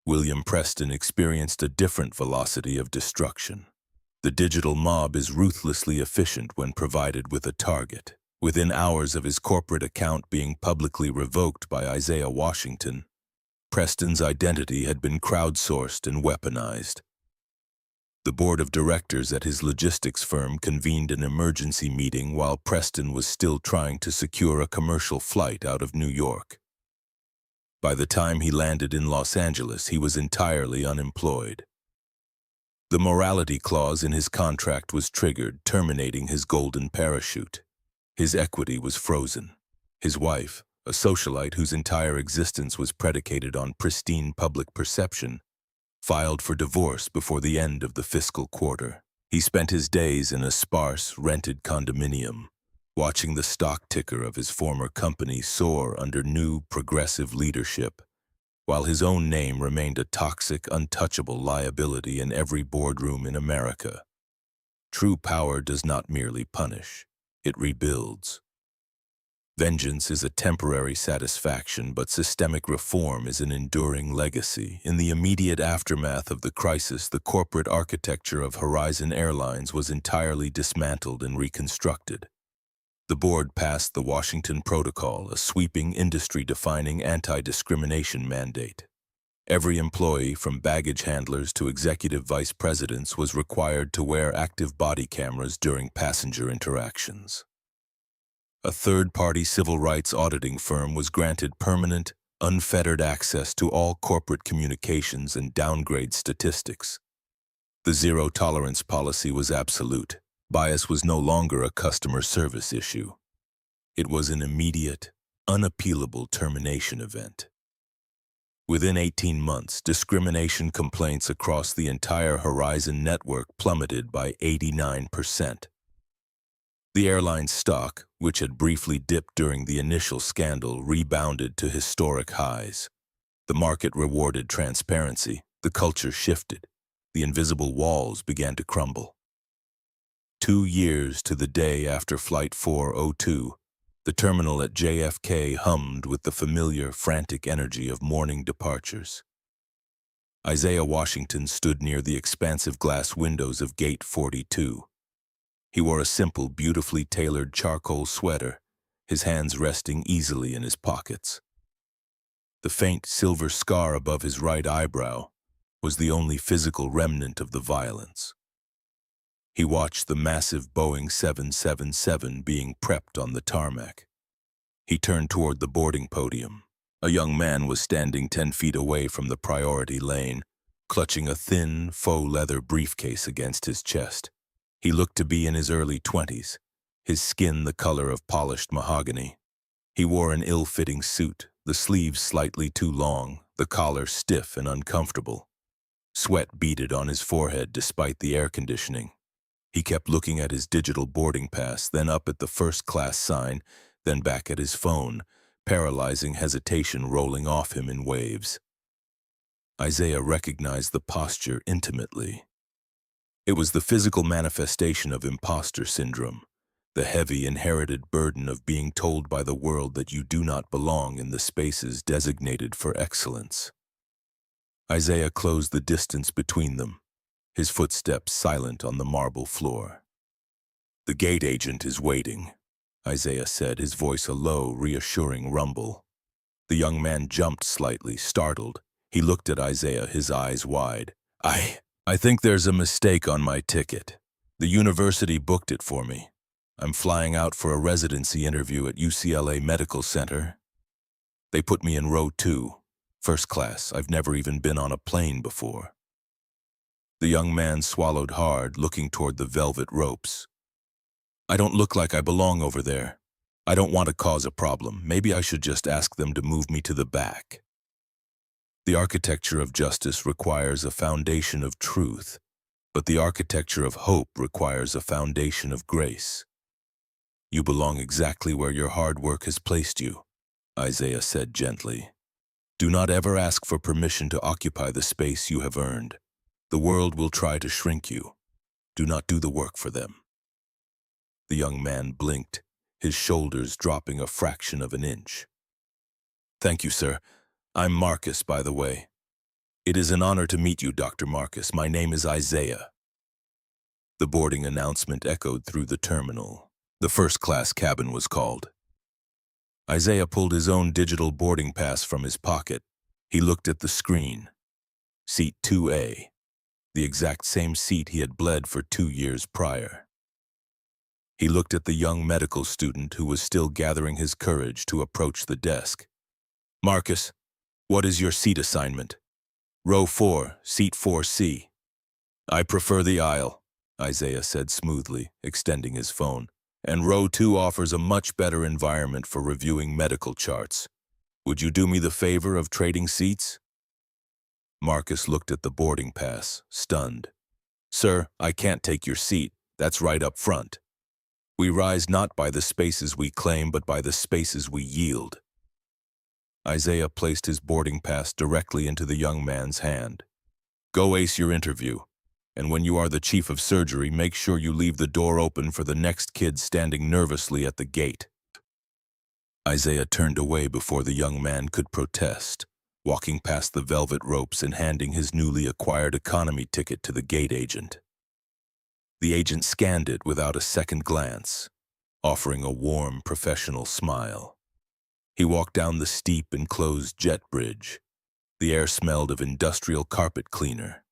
William Preston experienced a different velocity of destruction. The digital mob is ruthlessly efficient when provided with a target. Within hours of his corporate account being publicly revoked by Isaiah Washington, Preston's identity had been crowdsourced and weaponized. The board of directors at his logistics firm convened an emergency meeting while Preston was still trying to secure a commercial flight out of New York. By the time he landed in Los Angeles, he was entirely unemployed. The morality clause in his contract was triggered, terminating his golden parachute. His equity was frozen. His wife, a socialite whose entire existence was predicated on pristine public perception, filed for divorce before the end of the fiscal quarter. He spent his days in a sparse, rented condominium, watching the stock ticker of his former company soar under new, progressive leadership, while his own name remained a toxic, untouchable liability in every boardroom in America. True power does not merely punish, it rebuilds. Vengeance is a temporary satisfaction, but systemic reform is an enduring legacy. In the immediate aftermath of the crisis, the corporate architecture of Horizon Airlines was entirely dismantled and reconstructed. The board passed the Washington Protocol, a sweeping, industry-defining anti-discrimination mandate. Every employee, from baggage handlers to executive vice presidents, was required to wear active body cameras during passenger interactions. A third-party civil rights auditing firm was granted permanent, unfettered access to all corporate communications and downgrade statistics. The zero-tolerance policy was absolute. Bias was no longer a customer service issue. It was an immediate, unappealable termination event. Within 18 months, discrimination complaints across the entire Horizon network plummeted by 89%. The airline's stock, which had briefly dipped during the initial scandal, rebounded to historic highs. The market rewarded transparency, the culture shifted, the invisible walls began to crumble. 2 years to the day after Flight 402, the terminal at JFK hummed with the familiar, frantic energy of morning departures. Isaiah Washington stood near the expansive glass windows of Gate 42. He wore a simple, beautifully tailored charcoal sweater, his hands resting easily in his pockets. The faint silver scar above his right eyebrow was the only physical remnant of the violence. He watched the massive Boeing 777 being prepped on the tarmac. He turned toward the boarding podium. A young man was standing 10 feet away from the priority lane, clutching a thin, faux leather briefcase against his chest. He looked to be in his early 20s, his skin the color of polished mahogany. He wore an ill-fitting suit, the sleeves slightly too long, the collar stiff and uncomfortable. Sweat beaded on his forehead despite the air conditioning. He kept looking at his digital boarding pass, then up at the first-class sign, then back at his phone, paralyzing hesitation rolling off him in waves. Isaiah recognized the posture intimately. It was the physical manifestation of imposter syndrome, the heavy inherited burden of being told by the world that you do not belong in the spaces designated for excellence. Isaiah closed the distance between them, his footsteps silent on the marble floor. "The gate agent is waiting," Isaiah said, his voice a low, reassuring rumble. The young man jumped slightly, startled. He looked at Isaiah, his eyes wide. I think there's a mistake on my ticket. The university booked it for me. I'm flying out for a residency interview at UCLA Medical Center. They put me in row 2, first class. I've never even been on a plane before." The young man swallowed hard, looking toward the velvet ropes. "I don't look like I belong over there. I don't want to cause a problem. Maybe I should just ask them to move me to the back." The architecture of justice requires a foundation of truth, but the architecture of hope requires a foundation of grace. "You belong exactly where your hard work has placed you," Isaiah said gently. "Do not ever ask for permission to occupy the space you have earned. The world will try to shrink you. Do not do the work for them." The young man blinked, his shoulders dropping a fraction of an inch. "Thank you, sir. I'm Marcus, by the way. It is an honor to meet you, Dr. Marcus. My name is Isaiah." The boarding announcement echoed through the terminal. The first-class cabin was called. Isaiah pulled his own digital boarding pass from his pocket. He looked at the screen. Seat 2A, the exact same seat he had bled for 2 years prior. He looked at the young medical student who was still gathering his courage to approach the desk. "Marcus, what is your seat assignment?" "Row 4, seat 4C. "I prefer the aisle," Isaiah said smoothly, extending his phone. "And row 2 offers a much better environment for reviewing medical charts. Would you do me the favor of trading seats?" Marcus looked at the boarding pass, stunned. "Sir, I can't take your seat. That's right up front. We rise not by the spaces we claim, but by the spaces we yield." Isaiah placed his boarding pass directly into the young man's hand. "Go ace your interview, and when you are the chief of surgery, make sure you leave the door open for the next kid standing nervously at the gate." Isaiah turned away before the young man could protest, walking past the velvet ropes and handing his newly acquired economy ticket to the gate agent. The agent scanned it without a second glance, offering a warm, professional smile. He walked down the steep, enclosed jet bridge. The air smelled of industrial carpet cleaner.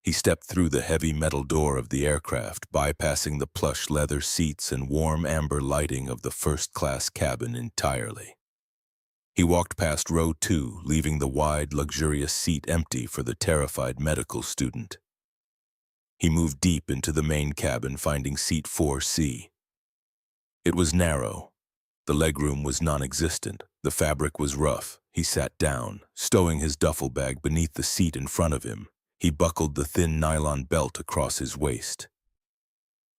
He stepped through the heavy metal door of the aircraft, bypassing the plush leather seats and warm amber lighting of the first-class cabin entirely. He walked past row 2, leaving the wide, luxurious seat empty for the terrified medical student. He moved deep into the main cabin, finding seat 4C. It was narrow. The legroom was non-existent. The fabric was rough. He sat down, stowing his duffel bag beneath the seat in front of him. He buckled the thin nylon belt across his waist.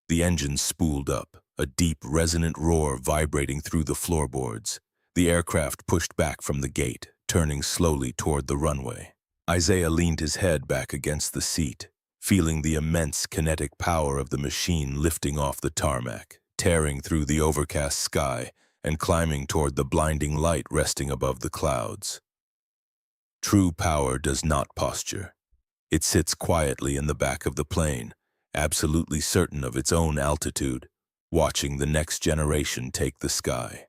The engine spooled up, a deep, resonant roar vibrating through the floorboards. The aircraft pushed back from the gate, turning slowly toward the runway. Isaiah leaned his head back against the seat, feeling the immense kinetic power of the machine lifting off the tarmac, tearing through the overcast sky, and climbing toward the blinding light resting above the clouds. True power does not posture. It sits quietly in the back of the plane, absolutely certain of its own altitude, watching the next generation take the sky.